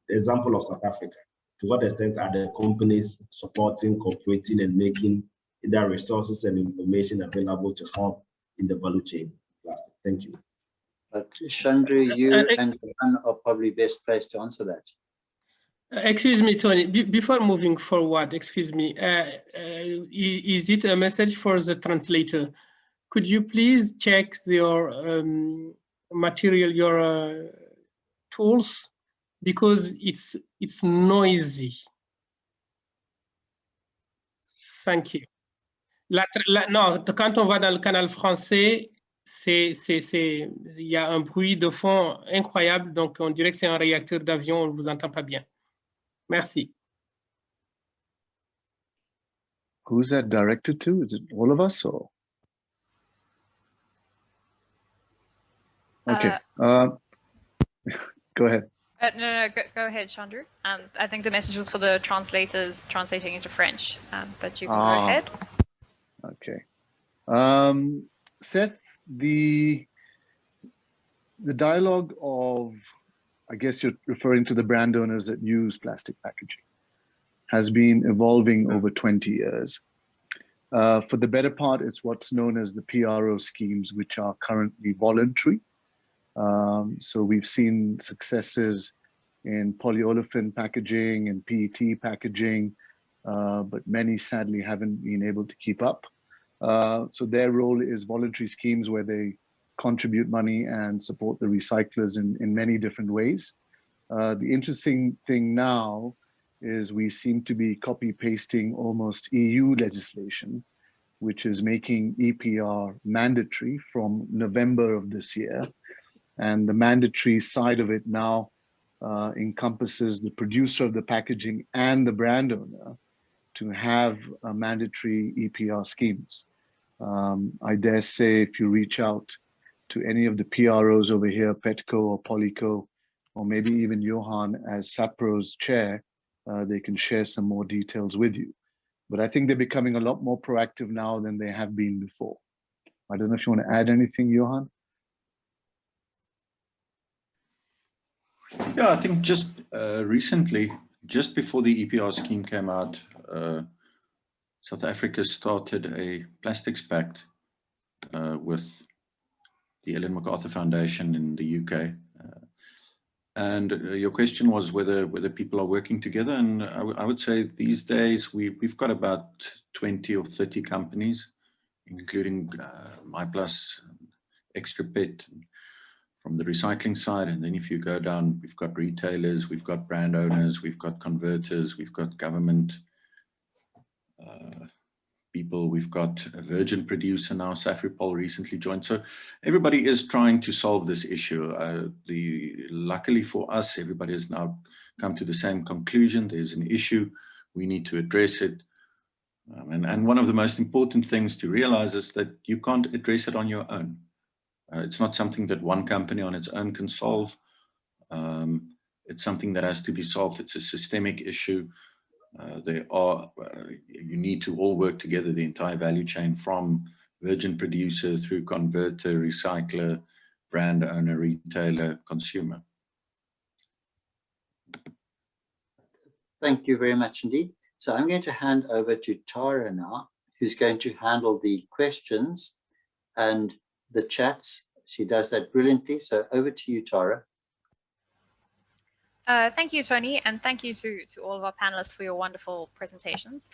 The example of South Africa. To what extent are the companies supporting, cooperating, and making either resources and information available to help in the value chain plastic? Thank you. But Chandru, you and Johan are probably best placed to answer that. Excuse me, Tony, before moving forward, excuse me, is it a message for the translator? could you please check your material, your tools, because it's noisy. Thank you. Non, quand on va dans le canal français, il y a un bruit de fond incroyable, donc on dirait que c'est un réacteur d'avion, on ne vous entend pas bien. Merci. Who's that directed to? Is it all of us or? Okay. Go ahead. No, go ahead, Chandru. I think the message was for the translators translating into French, but you can go ahead. Okay. Seth, the dialogue of, I guess you're referring to the brand owners that use plastic packaging, has been evolving over 20 years. For the better part, it's what's known as the PRO schemes, which are currently voluntary. So we've seen successes in polyolefin packaging and PET packaging, but many sadly haven't been able to keep up. So their role is voluntary schemes where they contribute money and support the recyclers in many different ways. The interesting thing now is we seem to be copy pasting almost EU legislation, which is making EPR mandatory from November of this year. And the mandatory side of it now encompasses the producer of the packaging and the brand owner to have mandatory EPR schemes. I dare say if you reach out to any of the PROs over here, Petco or Polyco, or maybe even Johan as SAPRO's chair, they can share some more details with you. But I think they're becoming a lot more proactive now than they have been before. I don't know if you want to add anything, Johan? Yeah, I think just recently, just before the EPR scheme came out, South Africa started a plastics pact with the Ellen MacArthur Foundation in the UK. And your question was whether people are working together, and I would say these days we've got about 20 or 30 companies, including MyPlus, Extra Pet, from the recycling side. And then if you go down, we've got retailers, we've got brand owners, we've got converters, we've got government people, we've got a virgin producer now, Safripol recently joined. So everybody is trying to solve this issue. Luckily for us, everybody has now come to the same conclusion. There's an issue, we need to address it. And one of the most important things to realize is that you can't address it on your own. It's not something that one company on its own can solve. It's something that has to be solved. It's a systemic issue. You need to all work together, the entire value chain, from virgin producer through converter, recycler, brand owner, retailer, consumer. Thank you very much indeed. So I'm going to hand over to Tara now, who's going to handle the questions and the chats. She does that brilliantly. So over to you, Tara. Thank you, Tony, and thank you to all of our panelists for your wonderful presentations.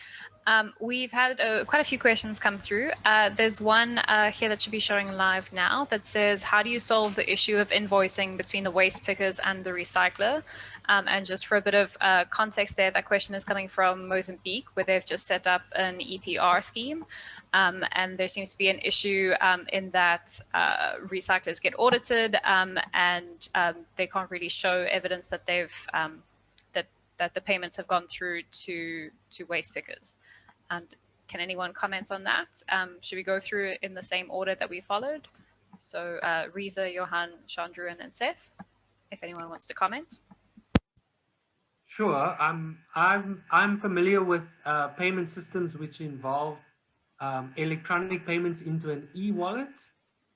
We've had quite a few questions come through. There's one here that should be showing live now that says, how do you solve the issue of invoicing between the waste pickers and the recycler? And just for a bit of context there, that question is coming from Mozambique, where they've just set up an EPR scheme. And there seems to be an issue in that recyclers get audited and they can't really show evidence that they've that the payments have gone through to waste pickers. And can anyone comment on that? Should we go through it in the same order that we followed? So Reza, Johan, Chandru, and then Seth, if anyone wants to comment. Sure. I'm familiar with payment systems which involve electronic payments into an e-wallet.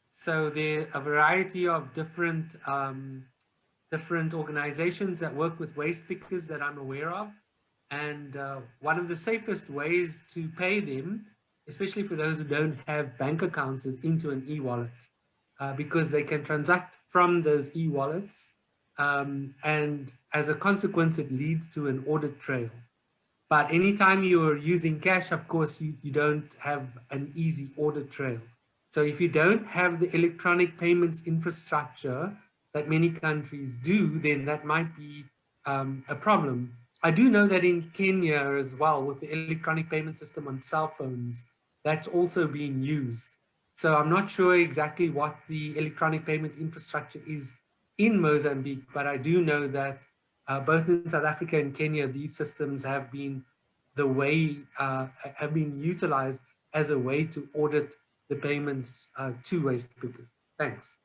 So there are a variety of different organizations that work with waste pickers that I'm aware of. And one of the safest ways to pay them, especially for those who don't have bank accounts, is into an e-wallet because they can transact from those e-wallets. And as a consequence, it leads to an audit trail. But anytime you're using cash, of course, you don't have an easy audit trail. So if you don't have the electronic payments infrastructure that many countries do, then that might be a problem. I do know that in Kenya as well, with the electronic payment system on cell phones, that's also being used. So I'm not sure exactly what the electronic payment infrastructure is in Mozambique, but I do know that both in South Africa and Kenya, these systems have been have been utilized as a way to audit the payments to waste pickers. Thanks.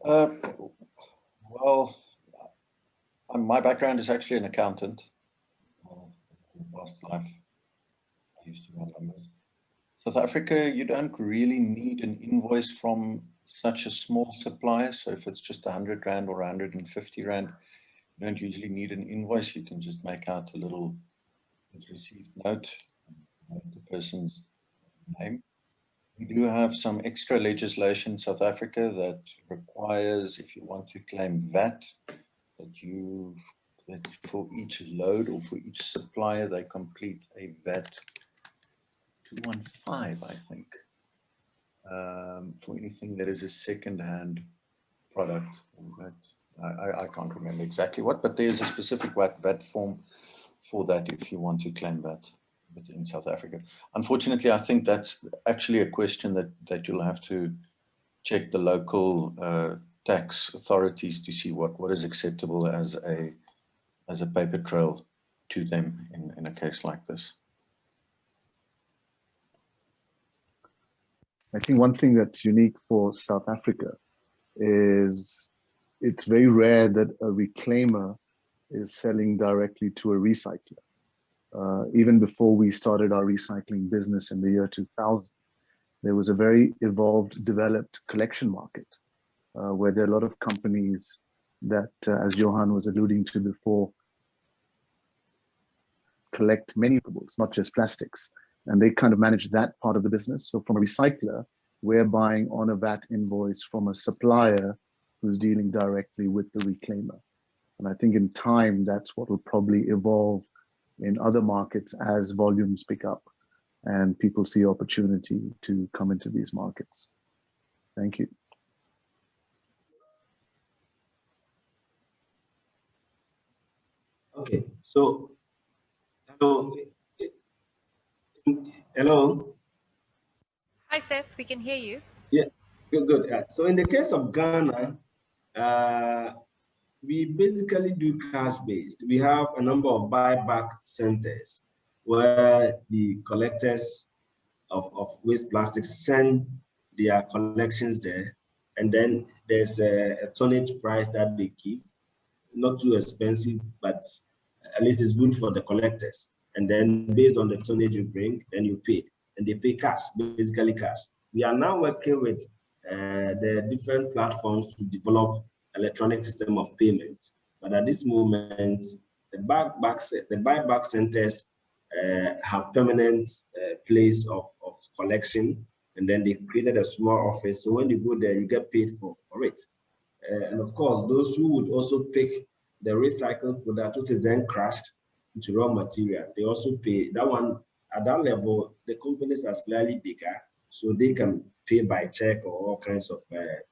Well, my background is actually an accountant. In past life, I used to run numbers. South Africa, you don't really need an invoice from such a small supplier. So if it's just 100 Rand or 150 Rand, you don't usually need an invoice. You can just make out a little received note, the person's name. We do have some extra legislation in South Africa that requires, if you want to claim VAT, that for each load or for each supplier, they complete a VAT 215, I think, for anything that is a second-hand product. I can't remember exactly what, but there's a specific VAT form for that if you want to claim that in South Africa. Unfortunately, I think that's actually a question that you'll have to check the local tax authorities to see what is acceptable as a paper trail to them in a case like this. I think one thing that's unique for South Africa is it's very rare that a reclaimer is selling directly to a recycler. Even before we started our recycling business in the year 2000, there was a very evolved, developed collection market where there are a lot of companies that, as Johan was alluding to before, collect many recyclables, not just plastics. And they kind of manage that part of the business. So from a recycler, we're buying on a VAT invoice from a supplier who's dealing directly with the reclaimer. And I think in time, that's what will probably evolve in other markets as volumes pick up and people see opportunity to come into these markets. Thank you. Okay, so hello. Hi, Seth. We can hear you. Yeah, good. So in the case of Ghana, we basically do cash-based. We have a number of buyback centers where the collectors of waste plastics send their collections there, and then there's a tonnage price that they give, not too expensive, but at least it's good for the collectors. And then based on the tonnage you bring, then you pay, and they pay cash, basically cash. We are now working with the different platforms to develop electronic system of payment. But at this moment, the buyback centers have permanent place of collection, and then they created a small office. So when you go there, you get paid for it. And of course, those who would also pick the recycled product, which is then crushed into raw material, they also pay. That one, at that level, the companies are slightly bigger, so they can pay by check or all kinds of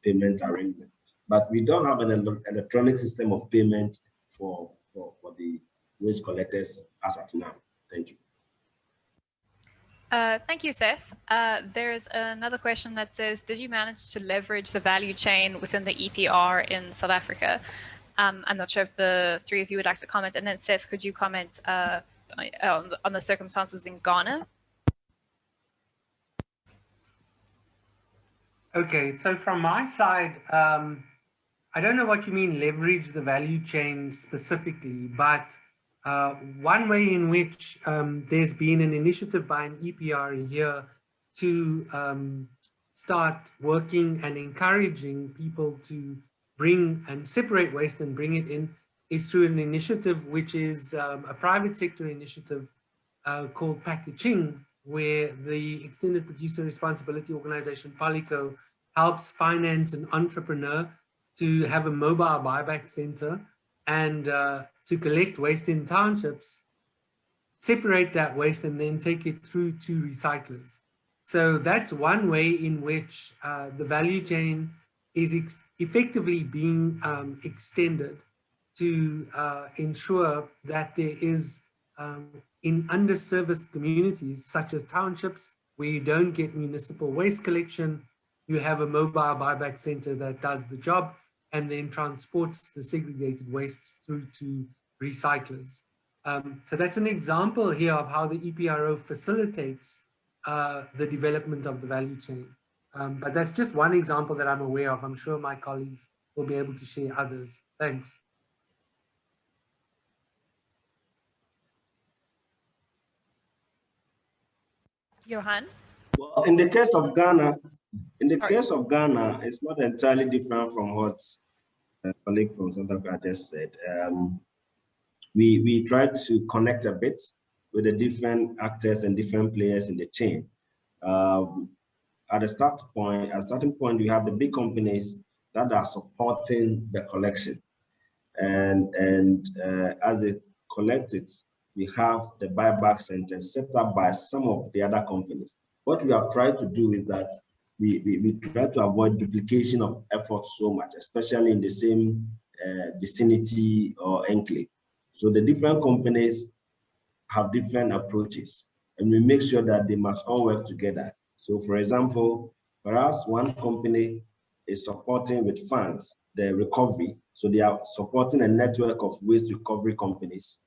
payment arrangement. But we don't have an electronic system of payment for the waste collectors as of now. Thank you. Thank you, Seth. There's another question that says, did you manage to leverage the value chain within the EPR in South Africa? I'm not sure if the three of you would like to comment. And then Seth, could you comment on the circumstances in Ghana? Okay, so from my side, I don't know what you mean leverage the value chain specifically, but one way in which there's been an initiative by an EPR here to start working and encouraging people to bring and separate waste and bring it in is through an initiative which is a private sector initiative called Packaging, where the Extended Producer Responsibility Organization, Polyco, helps finance an entrepreneur to have a mobile buyback center and to collect waste in townships separate that waste and then take it through to recyclers. So that's one way in which the value chain is effectively being extended to ensure that there is, in underserviced communities such as townships, where you don't get municipal waste collection, you have a mobile buyback center that does the job and then transports the segregated wastes through to recyclers. So that's an example here of how the EPRO facilitates the development of the value chain. But that's just one example that I'm aware of. I'm sure my colleagues will be able to share others. Thanks. Johan? Well, in the case of Ghana, it's not entirely different from what a colleague from South Africa just said. We try to connect a bit with the different actors and different players in the chain. At a starting point, you have the big companies that are supporting the collection. And as they collect it, we have the buyback center set up by some of the other companies. What we have tried to do is that we try to avoid duplication of effort so much, especially in the same vicinity or enclave. So the different companies have different approaches, and we make sure that they must all work together. So for example, for us, one company is supporting with funds the recovery. So they are supporting a network of waste recovery companies.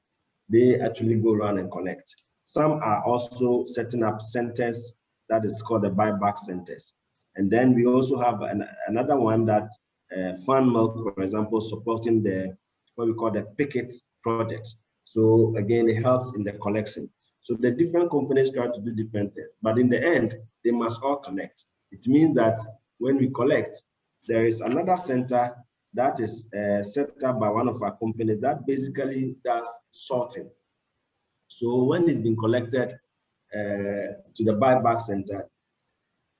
They actually go around and collect. Some are also setting up centers that is called the buyback centers. And then we also have another one that Fund Milk, for example, supporting the what we call the Picket project. So again, it helps in the collection. So the different companies try to do different things, but in the end, they must all connect. It means that when we collect, there is another center that is set up by one of our companies that basically does sorting. So when it's been collected to the buyback center,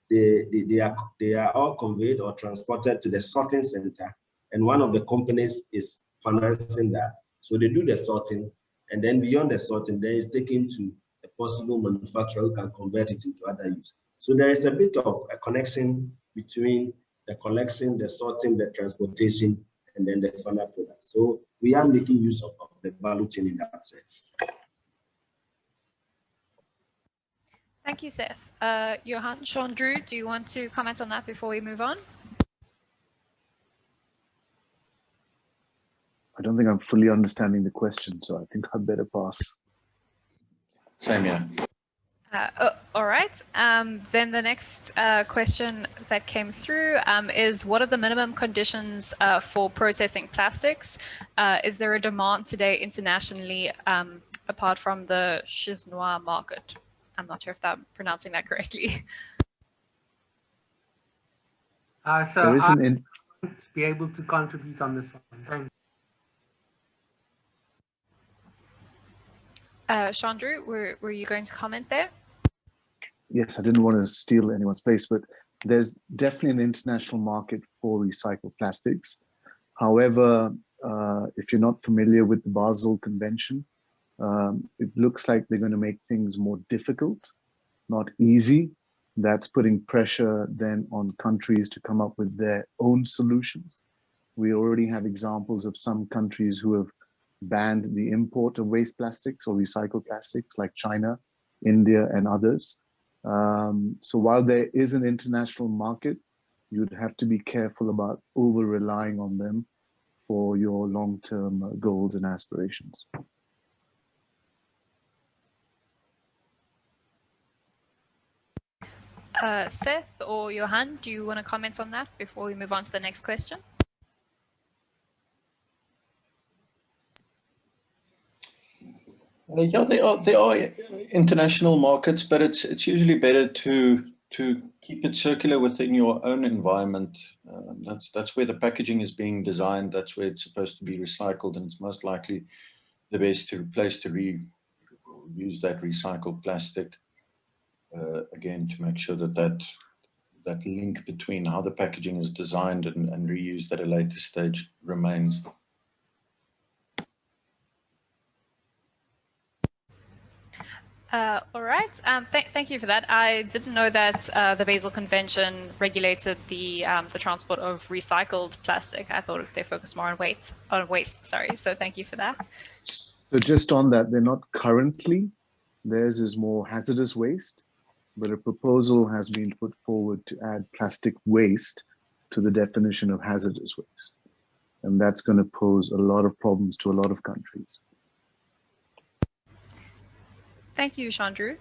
they are all conveyed or transported to the sorting center, and one of the companies is financing that. So they do the sorting, and then beyond the sorting, then it's taken to a possible manufacturer who can convert it into other use. So there is a bit of a connection between the collection, the sorting, the transportation, and then the final product. So we are making use of the value chain in that sense. Thank you, Seth. Johan, Chandru, do you want to comment on that before we move on? I don't think I'm fully understanding the question, so I think I'd better pass. Same here. All right. Then the next question that came through is, what are the minimum conditions for processing plastics? Is there a demand today internationally apart from the Chinois market? I'm not sure if I'm pronouncing that correctly. So I won't be able to contribute on this one. Thank you. Chandru, were you going to comment there? Yes, I didn't want to steal anyone's place, but there's definitely an international market for recycled plastics. However, if you're not familiar with the Basel Convention, it looks like they're going to make things more difficult, not easy. That's putting pressure then on countries to come up with their own solutions. We already have examples of some countries who have banned the import of waste plastics or recycled plastics, like China, India, and others. So while there is an international market, you'd have to be careful about over-relying on them for your long-term goals and aspirations. Seth or Johan, do you want to comment on that before we move on to the next question? Yeah, there are international markets, but it's usually better to keep it circular within your own environment. That's where the packaging is being designed. That's where it's supposed to be recycled, and it's most likely the best place to reuse that recycled plastic. Again, to make sure that link between how the packaging is designed and reused at a later stage remains. All right. Thank you for that. I didn't know that the Basel Convention regulated the transport of recycled plastic. I thought they focused more on waste. Sorry. So thank you for that. So just on that, they're not currently. Theirs is more hazardous waste, but a proposal has been put forward to add plastic waste to the definition of hazardous waste. And that's going to pose a lot of problems to a lot of countries. Thank you, Chandru.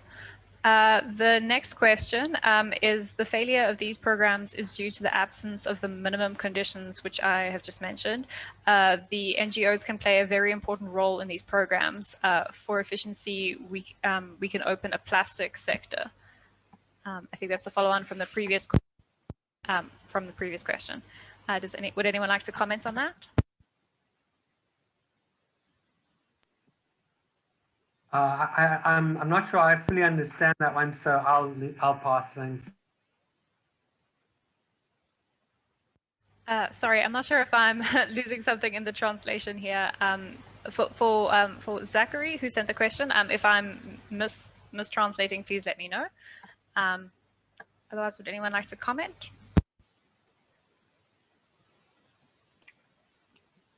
The next question is the failure of these programs is due to the absence of the minimum conditions, which I have just mentioned. The NGOs can play a very important role in these programs. For efficiency, we can open a plastic sector. I think that's a follow-on from the previous question. Would anyone like to comment on that? I'm not sure I fully understand that one, so I'll pass. Thanks. Sorry, I'm not sure if I'm losing something in the translation here. For Zachary, who sent the question, if I'm mistranslating, please let me know. Otherwise, would anyone like to comment?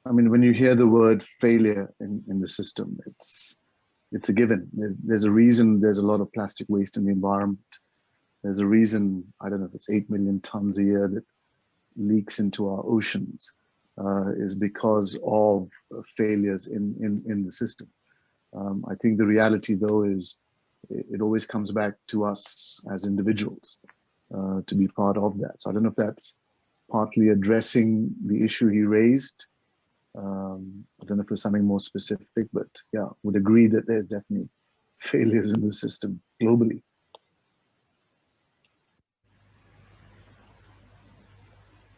I mean, when you hear the word failure in the system, it's a given. There's a reason there's a lot of plastic waste in the environment. There's a reason, I don't know if it's 8 million tons a year that leaks into our oceans, is because of failures in the system. I think the reality, though, is it always comes back to us as individuals to be part of that. So I don't know if that's partly addressing the issue he raised. I don't know if it's something more specific, but yeah, would agree that there's definitely failures in the system globally.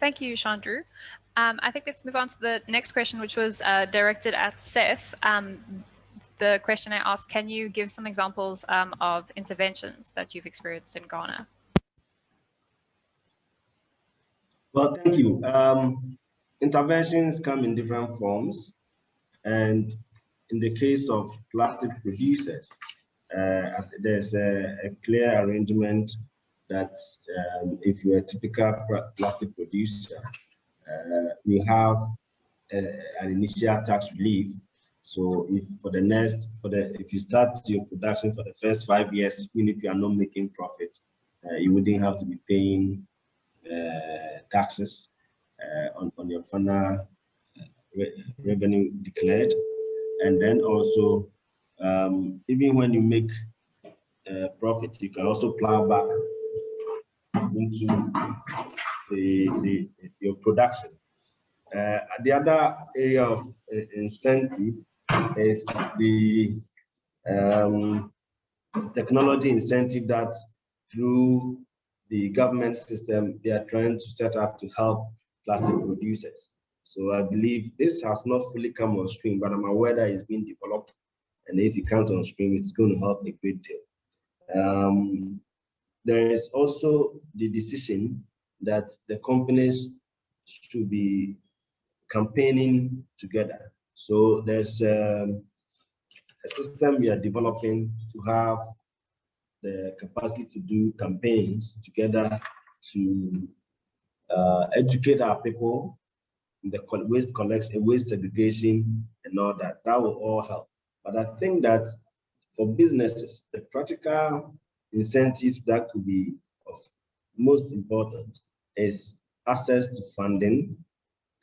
Thank you, Chandru. I think let's move on to the next question, which was directed at Seth. The question I asked, can you give some examples of interventions that you've experienced in Ghana? Well, thank you. Interventions come in different forms. And in the case of plastic producers, there's a clear arrangement that if you're a typical plastic producer, we have an initial tax relief. So if you start your production for the first 5 years, even if you are not making profit, you wouldn't have to be paying taxes on your final revenue declared. And then also, even when you make profit, you can also plow back into your production. The other area of incentive is the technology incentive that through the government system, they are trying to set up to help plastic producers. So I believe this has not fully come on stream, but I'm aware that it's being developed. And if it comes on stream, it's going to help a great deal. There is also the decision that the companies should be campaigning together. So there's a system we are developing to have the capacity to do campaigns together to educate our people in the waste collection, waste segregation, and all that. That will all help. But I think that for businesses, the practical incentives that could be of most important is access to funding.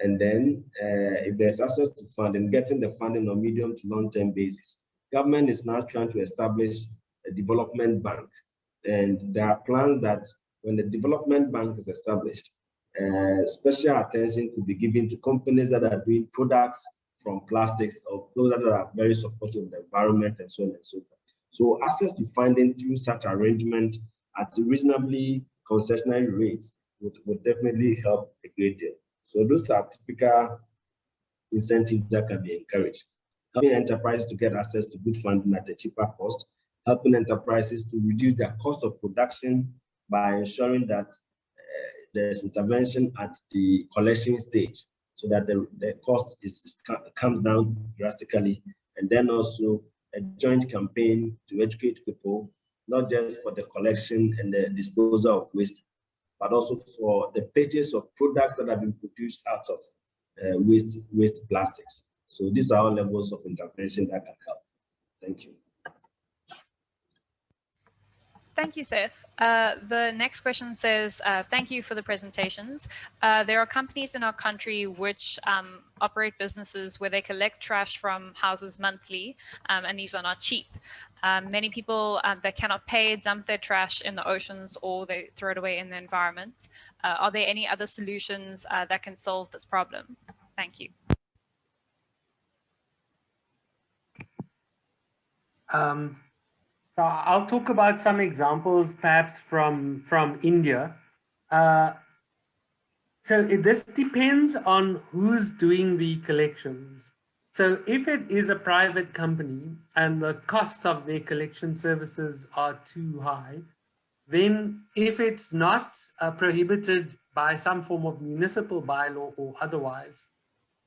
And then if there's access to funding, getting the funding on medium to long-term basis. Government is now trying to establish a development bank. And there are plans that when the development bank is established, special attention could be given to companies that are doing products from plastics or those that are very supportive of the environment and so on and so forth. So access to funding through such arrangement at a reasonably concessionary rates would definitely help a great deal. So those are typical incentives that can be encouraged. Helping enterprises to get access to good funding at a cheaper cost, helping enterprises to reduce their cost of production by ensuring that there's intervention at the collection stage so that the cost comes down drastically, and then also a joint campaign to educate people, not just for the collection and the disposal of waste, but also for the purchase of products that have been produced out of waste plastics. So these are all levels of intervention that can help. Thank you. Thank you, Seth. The next question says, thank you for the presentations. There are companies in our country which operate businesses where they collect trash from houses monthly, and these are not cheap. Many people that cannot pay dump their trash in the oceans or they throw it away in the environment. Are there any other solutions that can solve this problem? Thank you. So I'll talk about some examples, perhaps from India. So this depends on who's doing the collections. So if it is a private company and the cost of their collection services are too high, then if it's not prohibited by some form of municipal bylaw or otherwise,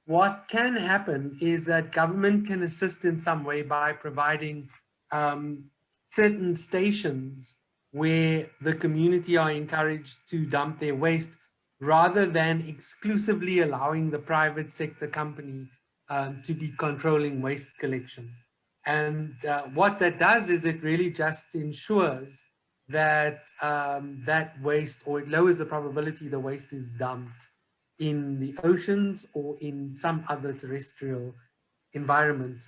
what can happen is that government can assist in some way by providing certain stations where the community are encouraged to dump their waste rather than exclusively allowing the private sector company to be controlling waste collection. And what that does is it really just ensures that that waste, or it lowers the probability the waste is dumped in the oceans or in some other terrestrial environment.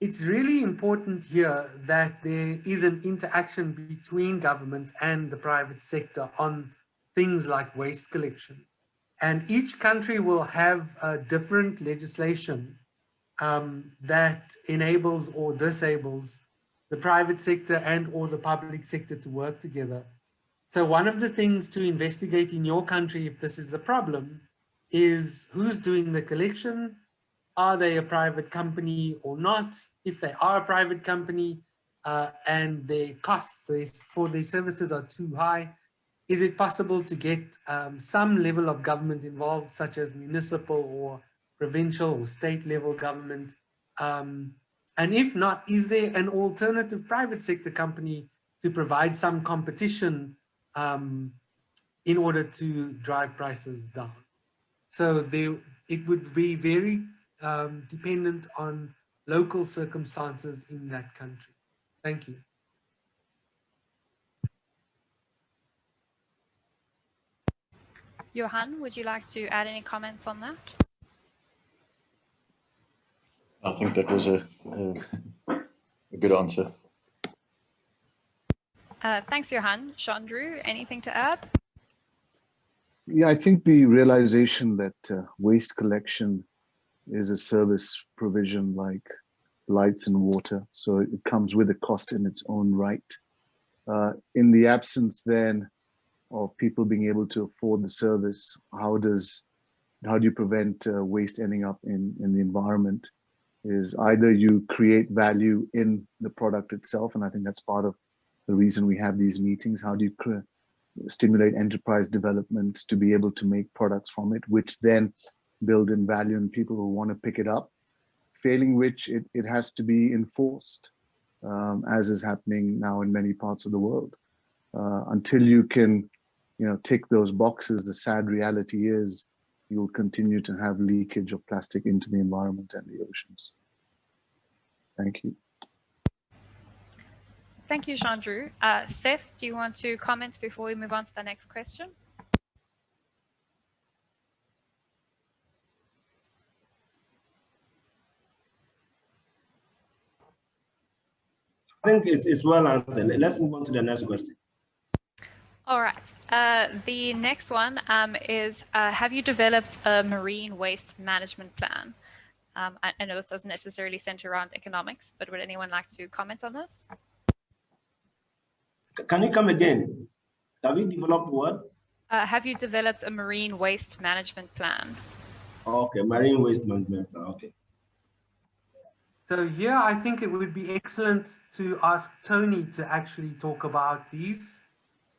It's really important here that there is an interaction between government and the private sector on things like waste collection. And each country will have different legislation that enables or disables the private sector and or the public sector to work together. So one of the things to investigate in your country, if this is a problem, is who's doing the collection. Are they a private company or not? If they are a private company and their costs for their services are too high, is it possible to get some level of government involved, such as municipal or provincial or state level government? And if not, is there an alternative private sector company to provide some competition in order to drive prices down? So it would be very dependent on local circumstances in that country. Thank you. Johan, would you like to add any comments on that? I think that was a good answer. Thanks, Johan. Chandru, anything to add? Yeah, I think the realization that waste collection is a service provision like lights and water, so it comes with a cost in its own right. In the absence then of people being able to afford the service, how do you prevent waste ending up in the environment? Is either you create value in the product itself, and I think that's part of the reason we have these meetings. How do you stimulate enterprise development to be able to make products from it, which then build in value in people who want to pick it up, failing which it has to be enforced, as is happening now in many parts of the world. Until you can tick those boxes, the sad reality is you'll continue to have leakage of plastic into the environment and the oceans. Thank you. Thank you, Chandru. Seth, do you want to comment before we move on to the next question? I think it's well answered. Let's move on to the next question. All right. The next one is, have you developed a marine waste management plan? I know this doesn't necessarily center around economics, but would anyone like to comment on this? Can you come again? Have you developed what? Have you developed a marine waste management plan? Okay, marine waste management plan, okay. So here, I think it would be excellent to ask Tony to actually talk about these.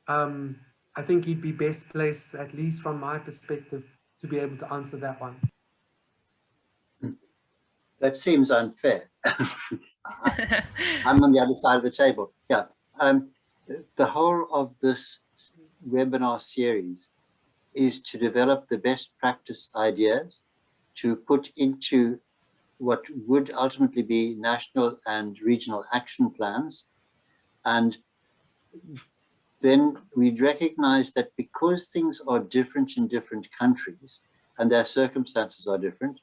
I think he'd be best placed, at least from my perspective, to be able to answer that one. That seems unfair. I'm on the other side of the table. Yeah. The whole of this webinar series is to develop the best practice ideas to put into what would ultimately be national and regional action plans. And then we'd recognize that because things are different in different countries and their circumstances are different,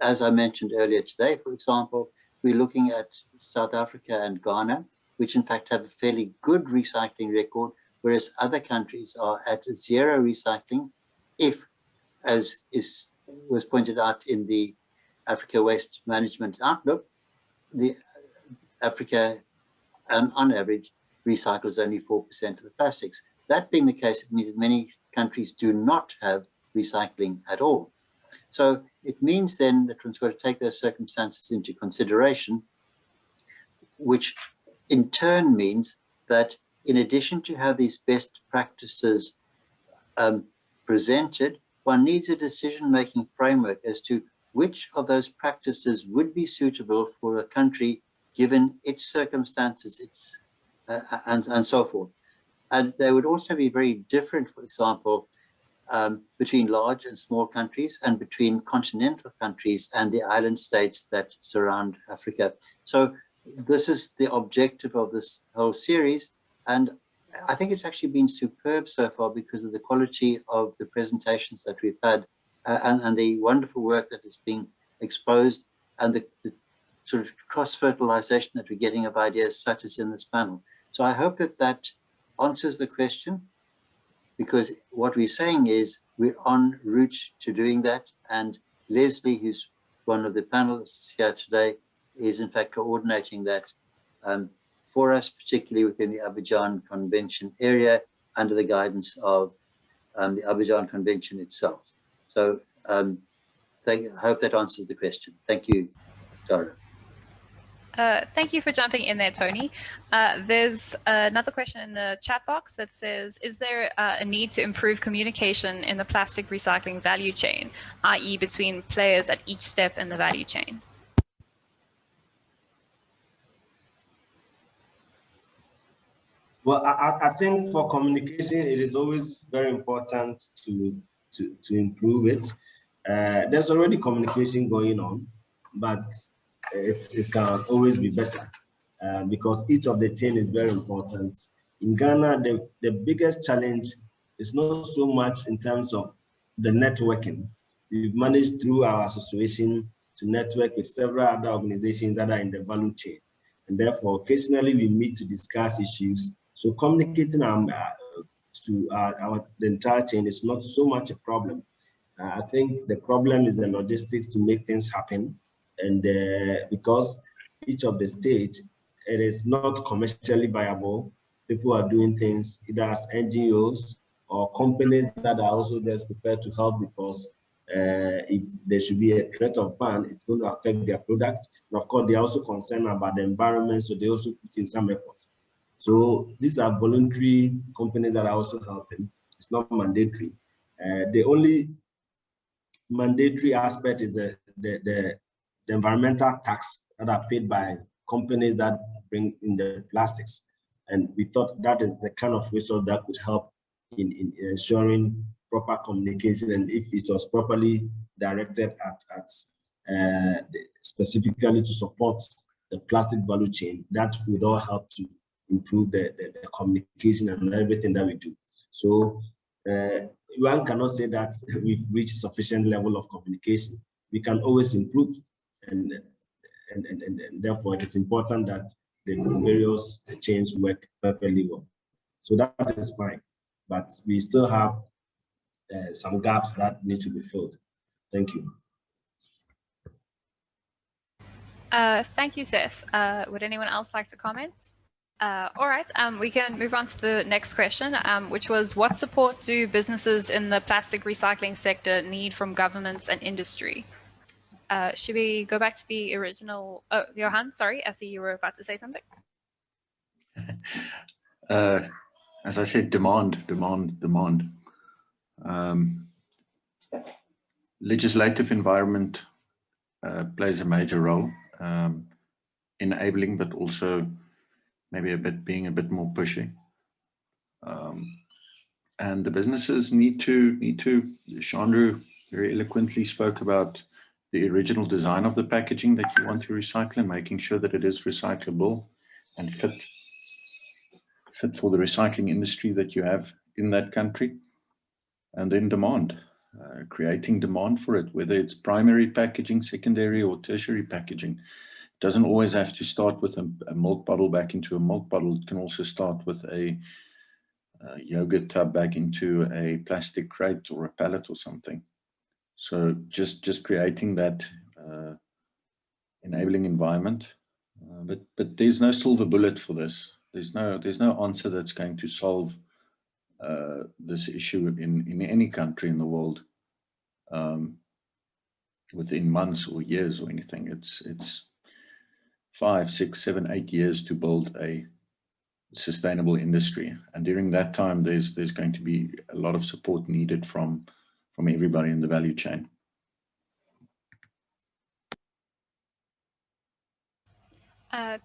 as I mentioned earlier today, for example, we're looking at South Africa and Ghana, which in fact have a fairly good recycling record, whereas other countries are at zero recycling, if, as was pointed out in the Africa Waste Management Outlook, the Africa, on average, recycles only 4% of the plastics. That being the case, it means that many countries do not have recycling at all. So it means then that one's got to take those circumstances into consideration, which in turn means that in addition to have these best practices presented, one needs a decision-making framework as to which of those practices would be suitable for a country given its circumstances, and so forth. And they would also be very different, for example, between large and small countries and between continental countries and the island states that surround Africa. So this is the objective of this whole series. And I think it's actually been superb so far because of the quality of the presentations that we've had and the wonderful work that is being exposed and the sort of cross-fertilization that we're getting of ideas such as in this panel. So I hope that that answers the question, because what we're saying is we're en route to doing that. And Leslie, who's one of the panelists here today, is in fact coordinating that for us, particularly within the Abidjan Convention area, under the guidance of the Abidjan Convention itself. So I hope that answers the question. Thank you, Dara. Thank you for jumping in there, Tony. There's another question in the chat box that says, is there a need to improve communication in the plastic recycling value chain, i.e. between players at each step in the value chain? Well, I think for communication, it is always very important to improve it. There's already communication going on, but it can always be better because each of the chain is very important. In Ghana, the biggest challenge is not so much in terms of the networking. We've managed through our association to network with several other organizations that are in the value chain. And therefore, occasionally we meet to discuss issues. So communicating to the entire chain is not so much a problem. I think the problem is the logistics to make things happen. And because each of the stage, it is not commercially viable. People are doing things either as NGOs or companies that are also just prepared to help because if there should be a threat of ban, it's going to affect their products. And of course, they're also concerned about the environment, so they also put in some effort. So these are voluntary companies that are also helping. It's not mandatory. The only mandatory aspect is the environmental tax that are paid by companies that bring in the plastics. And we thought that is the kind of resource that could help in ensuring proper communication, and if it was properly directed at specifically to support the plastic value chain, that would all help to improve the communication and everything that we do. So one cannot say that we've reached sufficient level of communication. We can always improve, and therefore it is important that the various chains work perfectly well. So that is fine, but we still have some gaps that need to be filled. Thank you. Thank you, Seth. Would anyone else like to comment? All right, we can move on to the next question, which was, what support do businesses in the plastic recycling sector need from governments and industry? Should we go back to the original? Oh, Johan, sorry, I see you were about to say something. As I said, demand. Legislative environment plays a major role, enabling, but also maybe being a bit more pushy. And the businesses need to, Chandru very eloquently spoke about the original design of the packaging that you want to recycle and making sure that it is recyclable and fit for the recycling industry that you have in that country. And then demand, creating demand for it, whether it's primary packaging, secondary or tertiary packaging. It doesn't always have to start with a milk bottle back into a milk bottle. It can also start with a yogurt tub back into a plastic crate or a pallet or something. So just creating that enabling environment, but there's no silver bullet for this. There's no answer that's going to solve this issue in any country in the world within months or years or anything. It's 5, 6, 7, 8 years to build a sustainable industry, and during that time there's going to be a lot of support needed from everybody in the value chain.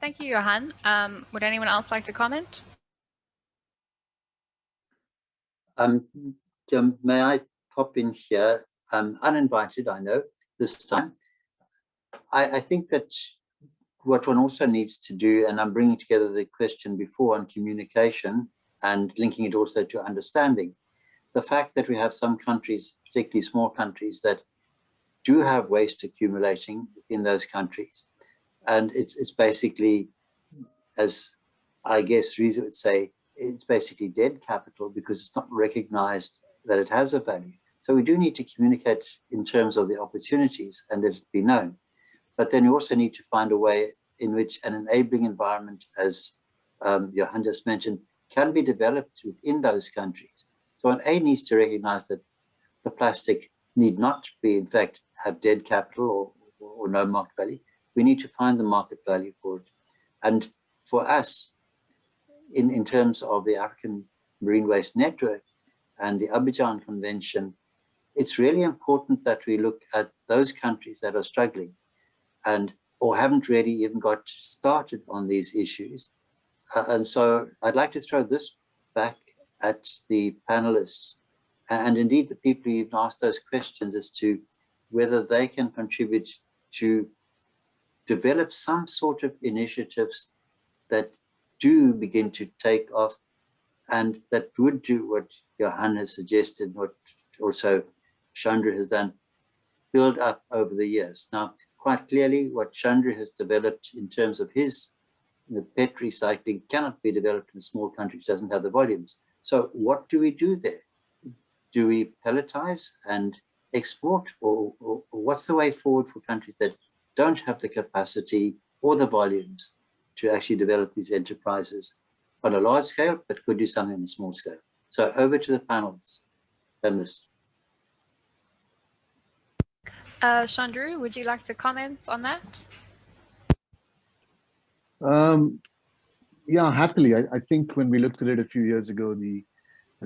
Thank you, Johan. Would anyone else like to comment? May I pop in here? Uninvited, I know, this time. I think that what one also needs to do, and I'm bringing together the question before on communication and linking it also to understanding, the fact that we have some countries, particularly small countries, that do have waste accumulating in those countries. And it's basically, as I guess Reza would say, it's basically dead capital because it's not recognized that it has a value. So we do need to communicate in terms of the opportunities and let it be known. But then you also need to find a way in which an enabling environment, as Johan just mentioned, can be developed within those countries. So an A needs to recognize that the plastic need not be, in fact, have dead capital or no market value. We need to find the market value for it. And for us, in terms of the African Marine Waste Network and the Abidjan Convention, it's really important that we look at those countries that are struggling and or haven't really even got started on these issues. And so I'd like to throw this back at the panelists and indeed the people who've asked those questions as to whether they can contribute to develop some sort of initiatives that do begin to take off and that would do what Johan has suggested, what also Chandru has done, build up over the years. Now, quite clearly, what Chandru has developed in terms of his PET recycling cannot be developed in a small country which doesn't have the volumes. So what do we do there? Do we pelletize and export, or what's the way forward for countries that don't have the capacity or the volumes to actually develop these enterprises on a large scale, but could do something on a small scale? So over to the panelists. Chandru, would you like to comment on that? Yeah, happily. I think when we looked at it a few years ago, the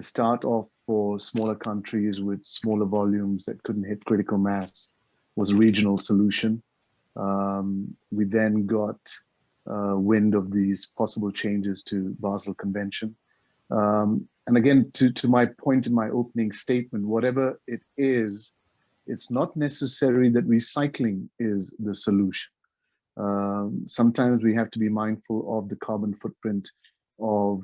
start off for smaller countries with smaller volumes that couldn't hit critical mass was a regional solution. We then got wind of these possible changes to Basel Convention. And again, to my point in my opening statement, whatever it is, it's not necessary that recycling is the solution. Sometimes we have to be mindful of the carbon footprint of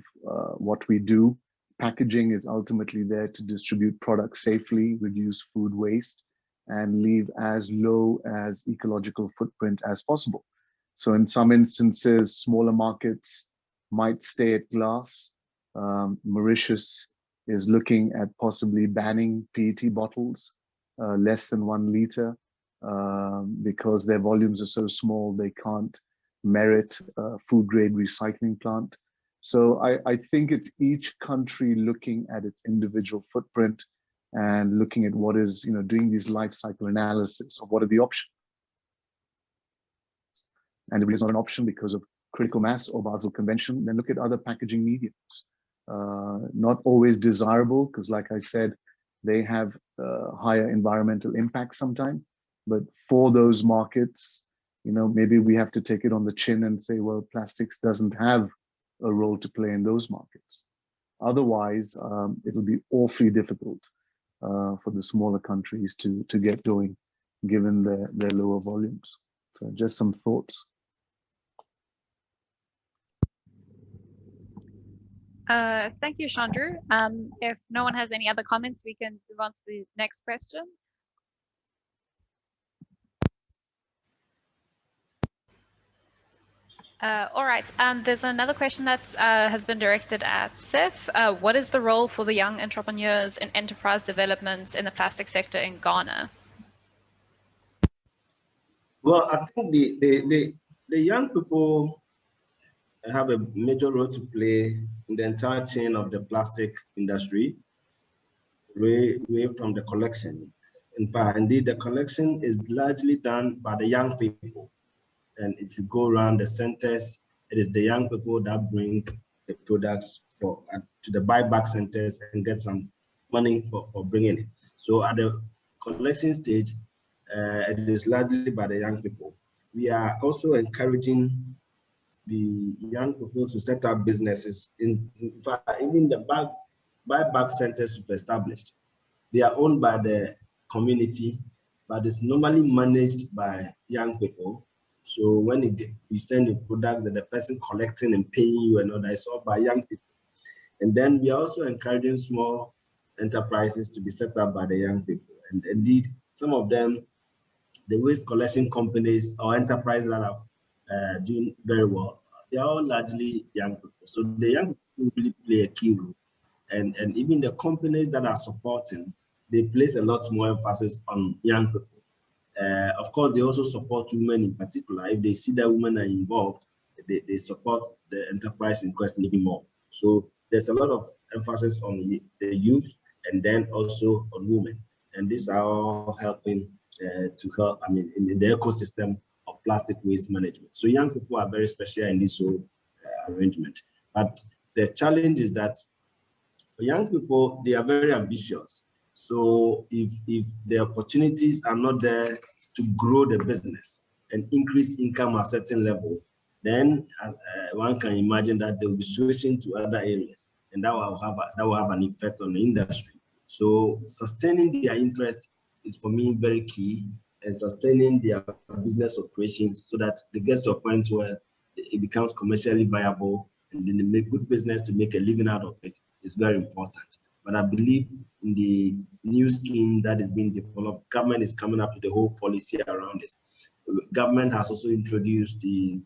what we do. Packaging is ultimately there to distribute products safely, reduce food waste, and leave as low as ecological footprint as possible. So in some instances, smaller markets might stay at glass. Mauritius is looking at possibly banning PET bottles, less than 1 liter, because their volumes are so small, they can't merit a food grade recycling plant. So I think it's each country looking at its individual footprint and looking at what is, doing these life cycle analysis of what are the options. And if it is not an option because of critical mass or Basel Convention, then look at other packaging mediums. Not always desirable, because like I said, they have higher environmental impact sometimes, But for those markets, maybe we have to take it on the chin and say, well, plastics doesn't have a role to play in those markets. Otherwise, it'll be awfully difficult for the smaller countries to get going, given their lower volumes. So just some thoughts. Thank you, Chandru. If no one has any other comments, we can move on to the next question. All right, there's another question that has been directed at Seth. What is the role for the young entrepreneurs in enterprise development in the plastic sector in Ghana? Well, I think the young people have a major role to play in the entire chain of the plastic industry, way from the collection. In fact, indeed, the collection is largely done by the young people. And if you go around the centers, it is the young people that bring the products to the buyback centers and get some money for bringing it. So at the collection stage, it is largely by the young people. We are also encouraging the young people to set up businesses. In fact, even the buyback centers we've established, they are owned by the community, but it's normally managed by young people. So when you send a product, that the person collecting and paying you and all that is all by young people. And then we are also encouraging small enterprises to be set up by the young people. And indeed, some of them, the waste collection companies or enterprises that are doing very well, they are all largely young people. So the young people really play a key role. And even the companies that are supporting, they place a lot more emphasis on young people. Of course, they also support women in particular. If they see that women are involved, they support the enterprise in question even more. So there's a lot of emphasis on the youth and then also on women. And these are all helping to help, in the ecosystem of plastic waste management. So young people are very special in this whole arrangement. But the challenge is that for young people, they are very ambitious. So if the opportunities are not there to grow the business and increase income at a certain level, then one can imagine that they will be switching to other areas, and that will have an effect on the industry. So sustaining their interest is, for me, very key, and sustaining their business operations so that they get to a point where it becomes commercially viable and then they make good business to make a living out of it is very important. But I believe in the new scheme that is being developed, government is coming up with a whole policy around this. Government has also introduced the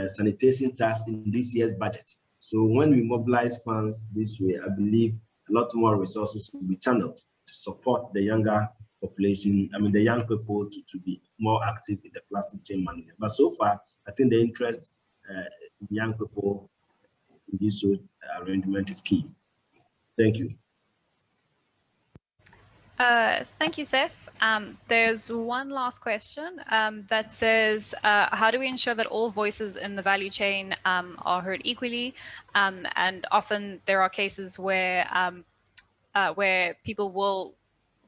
sanitation tax in this year's budget. So when we mobilize funds this way, I believe a lot more resources will be channeled to support the younger population, the young people to be more active in the plastic chain management. But so far, I think the interest in young people in this arrangement is key. Thank you. Thank you, Seth. There's one last question that says, how do we ensure that all voices in the value chain are heard equally? And often there are cases where people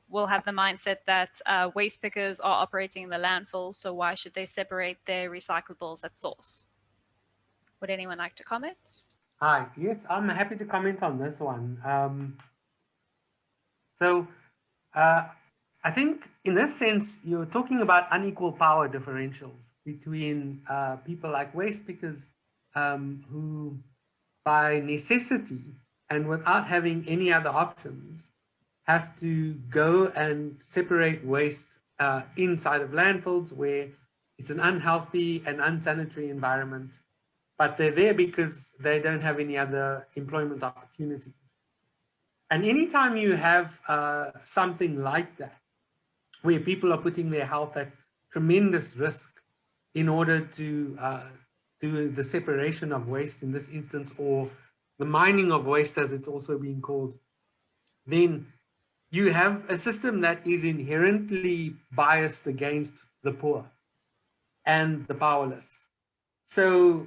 will have the mindset that waste pickers are operating in the landfill, so why should they separate their recyclables at source? Would anyone like to comment? Hi, yes, I'm happy to comment on this one. I think in this sense, you're talking about unequal power differentials between people like waste pickers who, by necessity and without having any other options, have to go and separate waste inside of landfills where it's an unhealthy and unsanitary environment, but they're there because they don't have any other employment opportunities. And anytime you have something like that, where people are putting their health at tremendous risk in order to do the separation of waste in this instance, or the mining of waste as it's also being called, then you have a system that is inherently biased against the poor and the powerless. So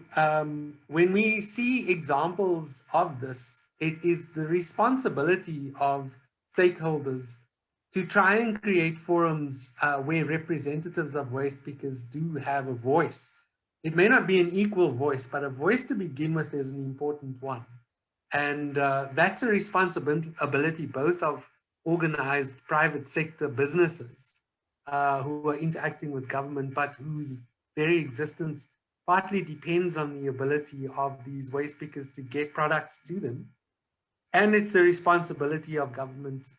when we see examples of this, it is the responsibility of stakeholders to try and create forums where representatives of waste pickers do have a voice. It may not be an equal voice, but a voice to begin with is an important one. And that's a responsibility both of organized private sector businesses who are interacting with government, but whose very existence partly depends on the ability of these waste pickers to get products to them. And it's the responsibility of government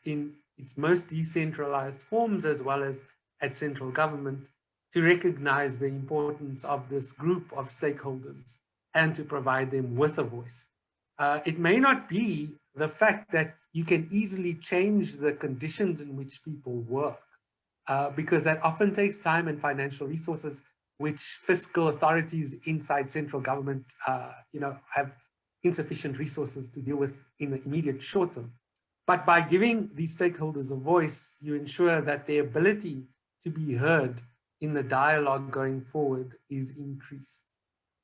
in its most decentralized forms, as well as at central government, to recognize the importance of this group of stakeholders and to provide them with a voice. It may not be the fact that you can easily change the conditions in which people work, because that often takes time and financial resources, which fiscal authorities inside central government, have insufficient resources to deal with in the immediate short term. But by giving these stakeholders a voice, you ensure that their ability to be heard in the dialogue going forward is increased.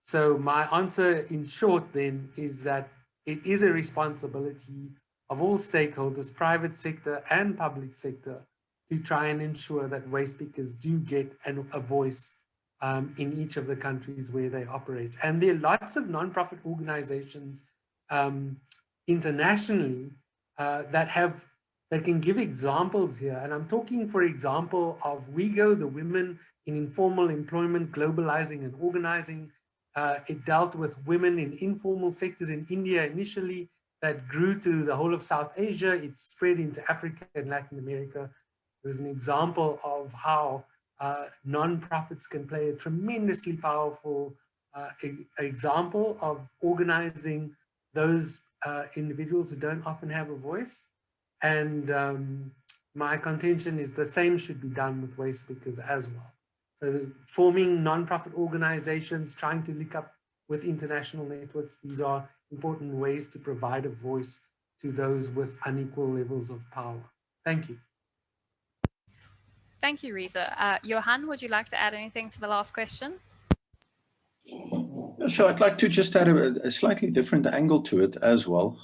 So my answer in short then is that it is a responsibility of all stakeholders, private sector and public sector, to try and ensure that waste pickers do get a voice in each of the countries where they operate. And there are lots of nonprofit organizations internationally that can give examples here. And I'm talking, for example, of WIGO, the Women in Informal Employment, Globalizing and Organizing. It dealt with women in informal sectors in India initially, that grew to the whole of South Asia. It spread into Africa and Latin America. It was an example of how nonprofits can play a tremendously powerful example of organizing those individuals who don't often have a voice. And my contention is the same should be done with waste pickers as well. So forming nonprofit organizations, trying to link up with international networks, these are important ways to provide a voice to those with unequal levels of power. Thank you. Thank you, Reza. Johan, would you like to add anything to the last question? Sure, I'd like to just add a slightly different angle to it as well.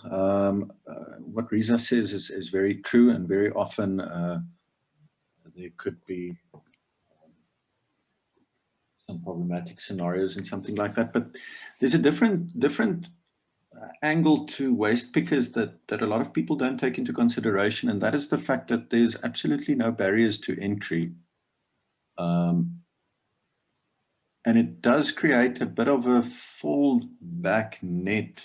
What Reza says is very true, and very often there could be some problematic scenarios and something like that. But there's a different angle to waste pickers that a lot of people don't take into consideration, and that is the fact that there's absolutely no barriers to entry. And it does create a bit of a fallback net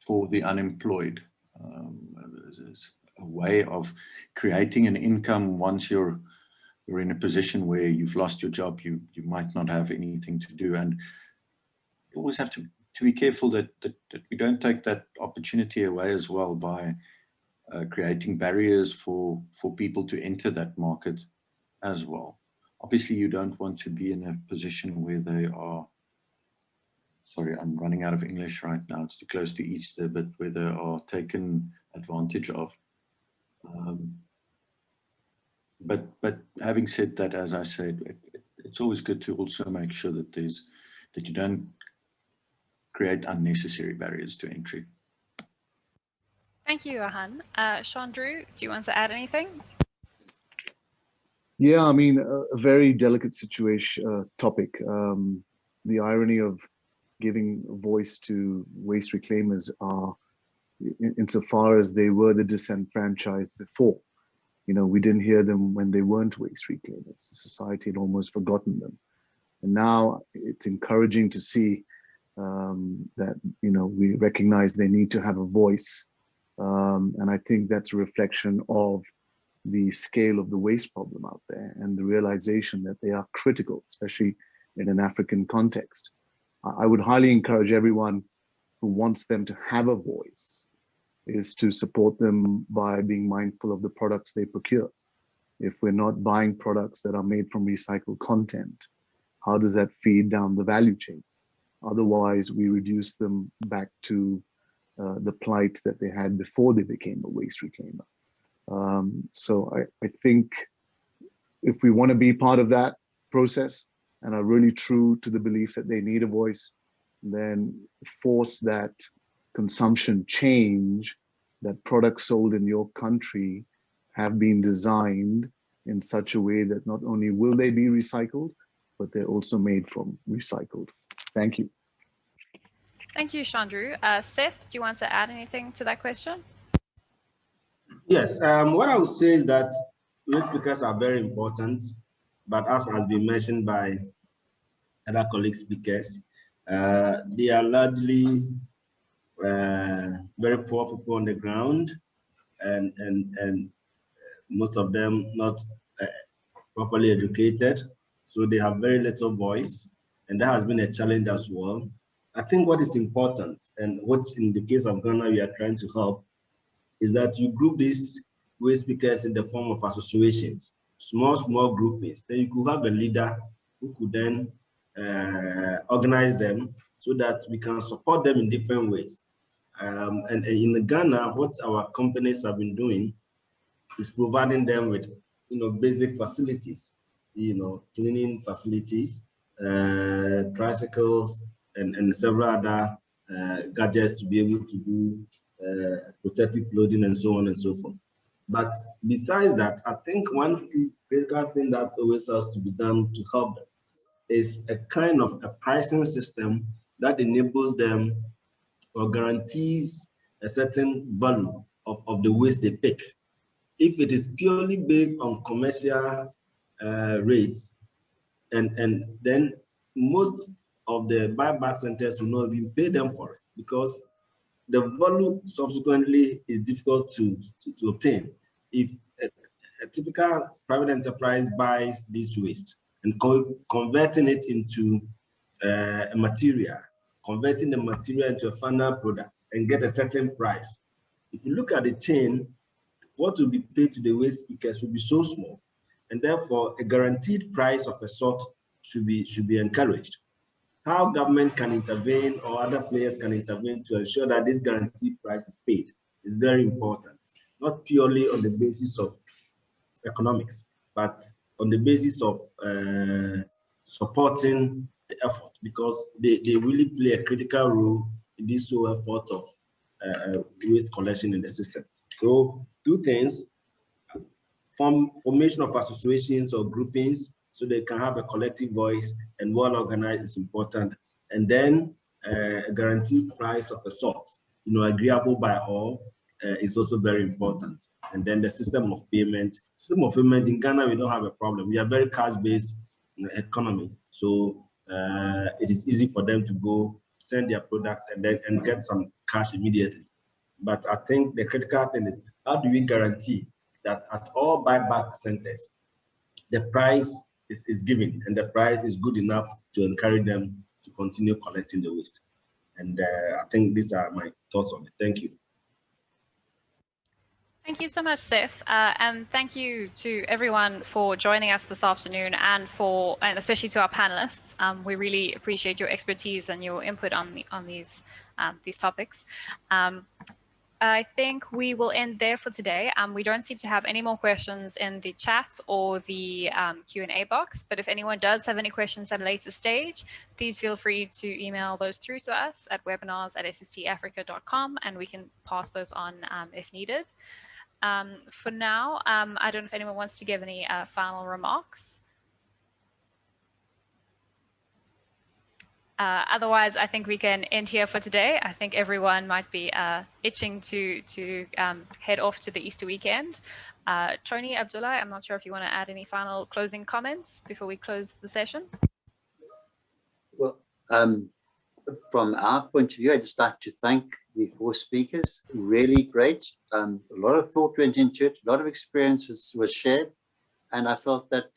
for the unemployed. There's a way of creating an income once you're in a position where you've lost your job, you might not have anything to do. And you always have to be careful that we don't take that opportunity away as well by creating barriers for people to enter that market as well. Obviously, you don't want to be in a position where they are, sorry, I'm running out of English right now, it's too close to Easter, but where they are taken advantage of. But having said that, as I said, it's always good to also make sure that you don't create unnecessary barriers to entry. Thank you, Johan. Chandru, do you want to add anything? Yeah, I mean, a very delicate topic. The irony of giving voice to waste reclaimers are, insofar as they were the disenfranchised before. You know, we didn't hear them when they weren't waste reclaimers. Society had almost forgotten them. And now it's encouraging to see that, you know, we recognize they need to have a voice. And I think that's a reflection of the scale of the waste problem out there and the realization that they are critical, especially in an African context. I would highly encourage everyone who wants them to have a voice is to support them by being mindful of the products they procure. If we're not buying products that are made from recycled content, how does that feed down the value chain? Otherwise, we reduce them back to the plight that they had before they became a waste reclaimer. So I think if we want to be part of that process and are really true to the belief that they need a voice, then force that consumption change, that products sold in your country have been designed in such a way that not only will they be recycled, but they're also made from recycled. Thank you. Thank you, Chandru. Seth, do you want to add anything to that question? Yes, what I would say is that waste pickers are very important, but as has been mentioned by other colleague speakers, they are largely very poor people on the ground, and most of them not properly educated, so they have very little voice, and that has been a challenge as well. I think what is important, and what in the case of Ghana we are trying to help, is that you group these waste pickers in the form of associations, small groupings. Then you could have a leader who could then organize them so that we can support them in different ways. And in Ghana, what our companies have been doing is providing them with, basic facilities, cleaning facilities, tricycles, and several other gadgets to be able to do protective clothing and so on and so forth. But besides that, I think one critical thing that always has to be done to help them is a kind of a pricing system that enables them or guarantees a certain value of the waste they pick. If it is purely based on commercial rates, and then most of the buyback centers will not even pay them for it, because the value subsequently is difficult to obtain. If a typical private enterprise buys this waste and converting it into a material, converting the material into a final product and get a certain price, if you look at the chain, what will be paid to the waste pickers will be so small, and therefore a guaranteed price of a sort should be encouraged. How government can intervene or other players can intervene to ensure that this guaranteed price is paid is very important, not purely on the basis of economics, but on the basis of supporting the effort, because they really play a critical role in this whole effort of waste collection in the system. So two things: formation of associations or groupings so they can have a collective voice and well organized is important, and then a guaranteed price of a sort, agreeable by all, is also very important. And then the system of payment. System of payment in Ghana, we don't have a problem. We are very cash-based economy, so it is easy for them to go send their products and get some cash immediately. But I think the critical thing is, how do we guarantee that at all buyback centers, the price is given and the price is good enough to encourage them to continue collecting the waste? And I think these are my thoughts on it. Thank you. Thank you so much, Seth, and thank you to everyone for joining us this afternoon, and especially to our panelists. We really appreciate your expertise and your input on these topics. I think we will end there for today. We don't seem to have any more questions in the chat or the Q&A box, but if anyone does have any questions at a later stage, please feel free to email those through to us at webinars@sstafrica.com, and we can pass those on if needed. For now, I don't know if anyone wants to give any final remarks. Otherwise, I think we can end here for today. I think everyone might be itching to head off to the Easter weekend. Tony, Abdullah, I'm not sure if you want to add any final closing comments before we close the session. Well, from our point of view, I'd just like to thank the 4 speakers. Really great. A lot of thought went into it. A lot of experience was shared. And I felt that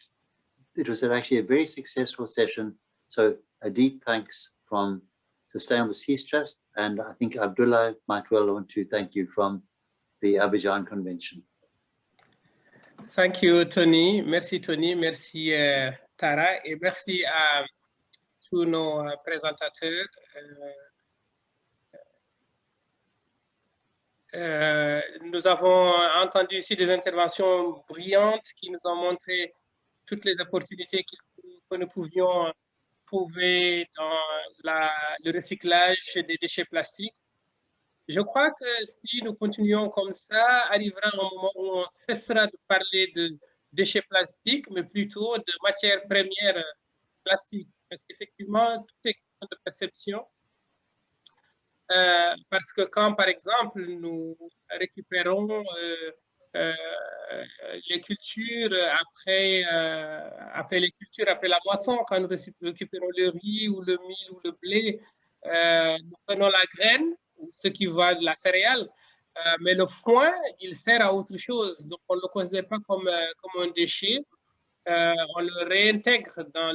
it was actually a very successful session. So a deep thanks from Sustainable Seas Trust. And I think Abdullah might well want to thank you from the Abidjan Convention. Thank you, Tony. Merci, Tony. Merci, Tara. Et merci à tous nos présentateurs. Nous avons entendu ici des interventions brillantes qui nous ont montré toutes les opportunités que nous pouvions trouver dans le recyclage des déchets plastiques. Je crois que si nous continuons comme ça, arrivera un moment où on cessera de parler de déchets plastiques, mais plutôt de matières premières plastiques. Parce qu'effectivement, tout est question de perception. Parce que quand, par exemple, nous récupérons les cultures après les cultures, après la moisson, quand nous récupérons le riz ou le mil ou le blé, nous prenons la graine, ce qui va de la céréale, mais le foin, il sert à autre chose. Donc, on ne le considère pas comme un déchet, on le réintègre dans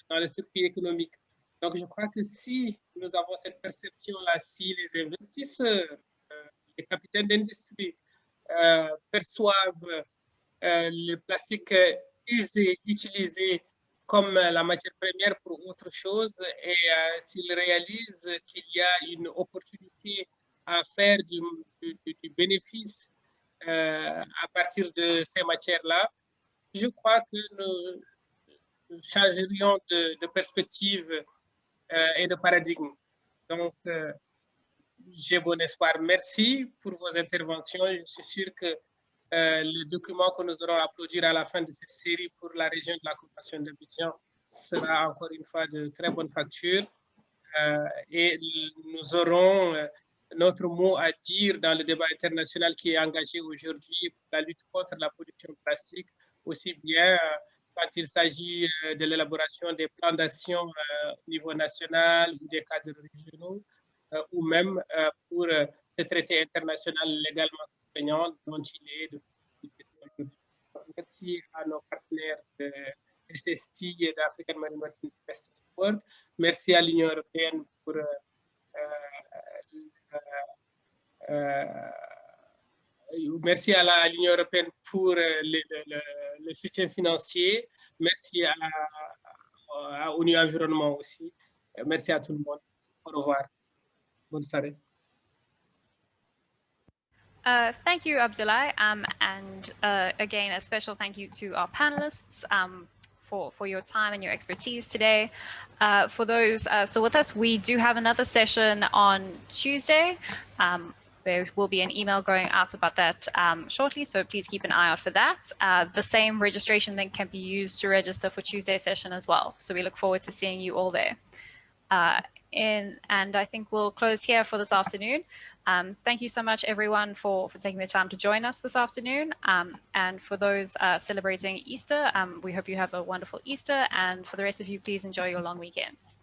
le circuit économique. Donc, je crois que si nous avons cette perception-là, si les investisseurs, les capitaines d'industrie perçoivent le plastique usé, utilisé comme la matière première pour autre chose, et s'ils réalisent qu'il y a une opportunité à faire du bénéfice à partir de ces matières-là, je crois que nous changerions de perspective et de paradigme. Donc, j'ai bon espoir. Merci pour vos interventions. Je suis sûr que le document que nous aurons à applaudir à la fin de cette série pour la région de la coopération d'Abidjan sera encore une fois de très bonne facture. Et nous aurons notre mot à dire dans le débat international qui est engagé aujourd'hui pour la lutte contre la pollution plastique, aussi bien quand il s'agit de l'élaboration des plans d'action au niveau national ou des cadres régionaux, ou même pour le traité international légalement contraignant dont il est de. Merci à nos partenaires de SST et d'African Maritime Investment Network. Merci à l'Union européenne pour merci à l'Union européenne pour le soutien financier. Merci à l'Union Environnement aussi. Merci à tout le monde. Au revoir. Bonne soirée. Thank you, Abdullah. And again, a special thank you to our panelists for your time and your expertise today. For those still with us, we do have another session on Tuesday. There will be an email going out about that shortly, so please keep an eye out for that. The same registration link can be used to register for Tuesday's session as well. So we look forward to seeing you all there. And I think we'll close here for this afternoon. Thank you so much, everyone, for taking the time to join us this afternoon. And for those celebrating Easter, we hope you have a wonderful Easter. And for the rest of you, please enjoy your long weekends.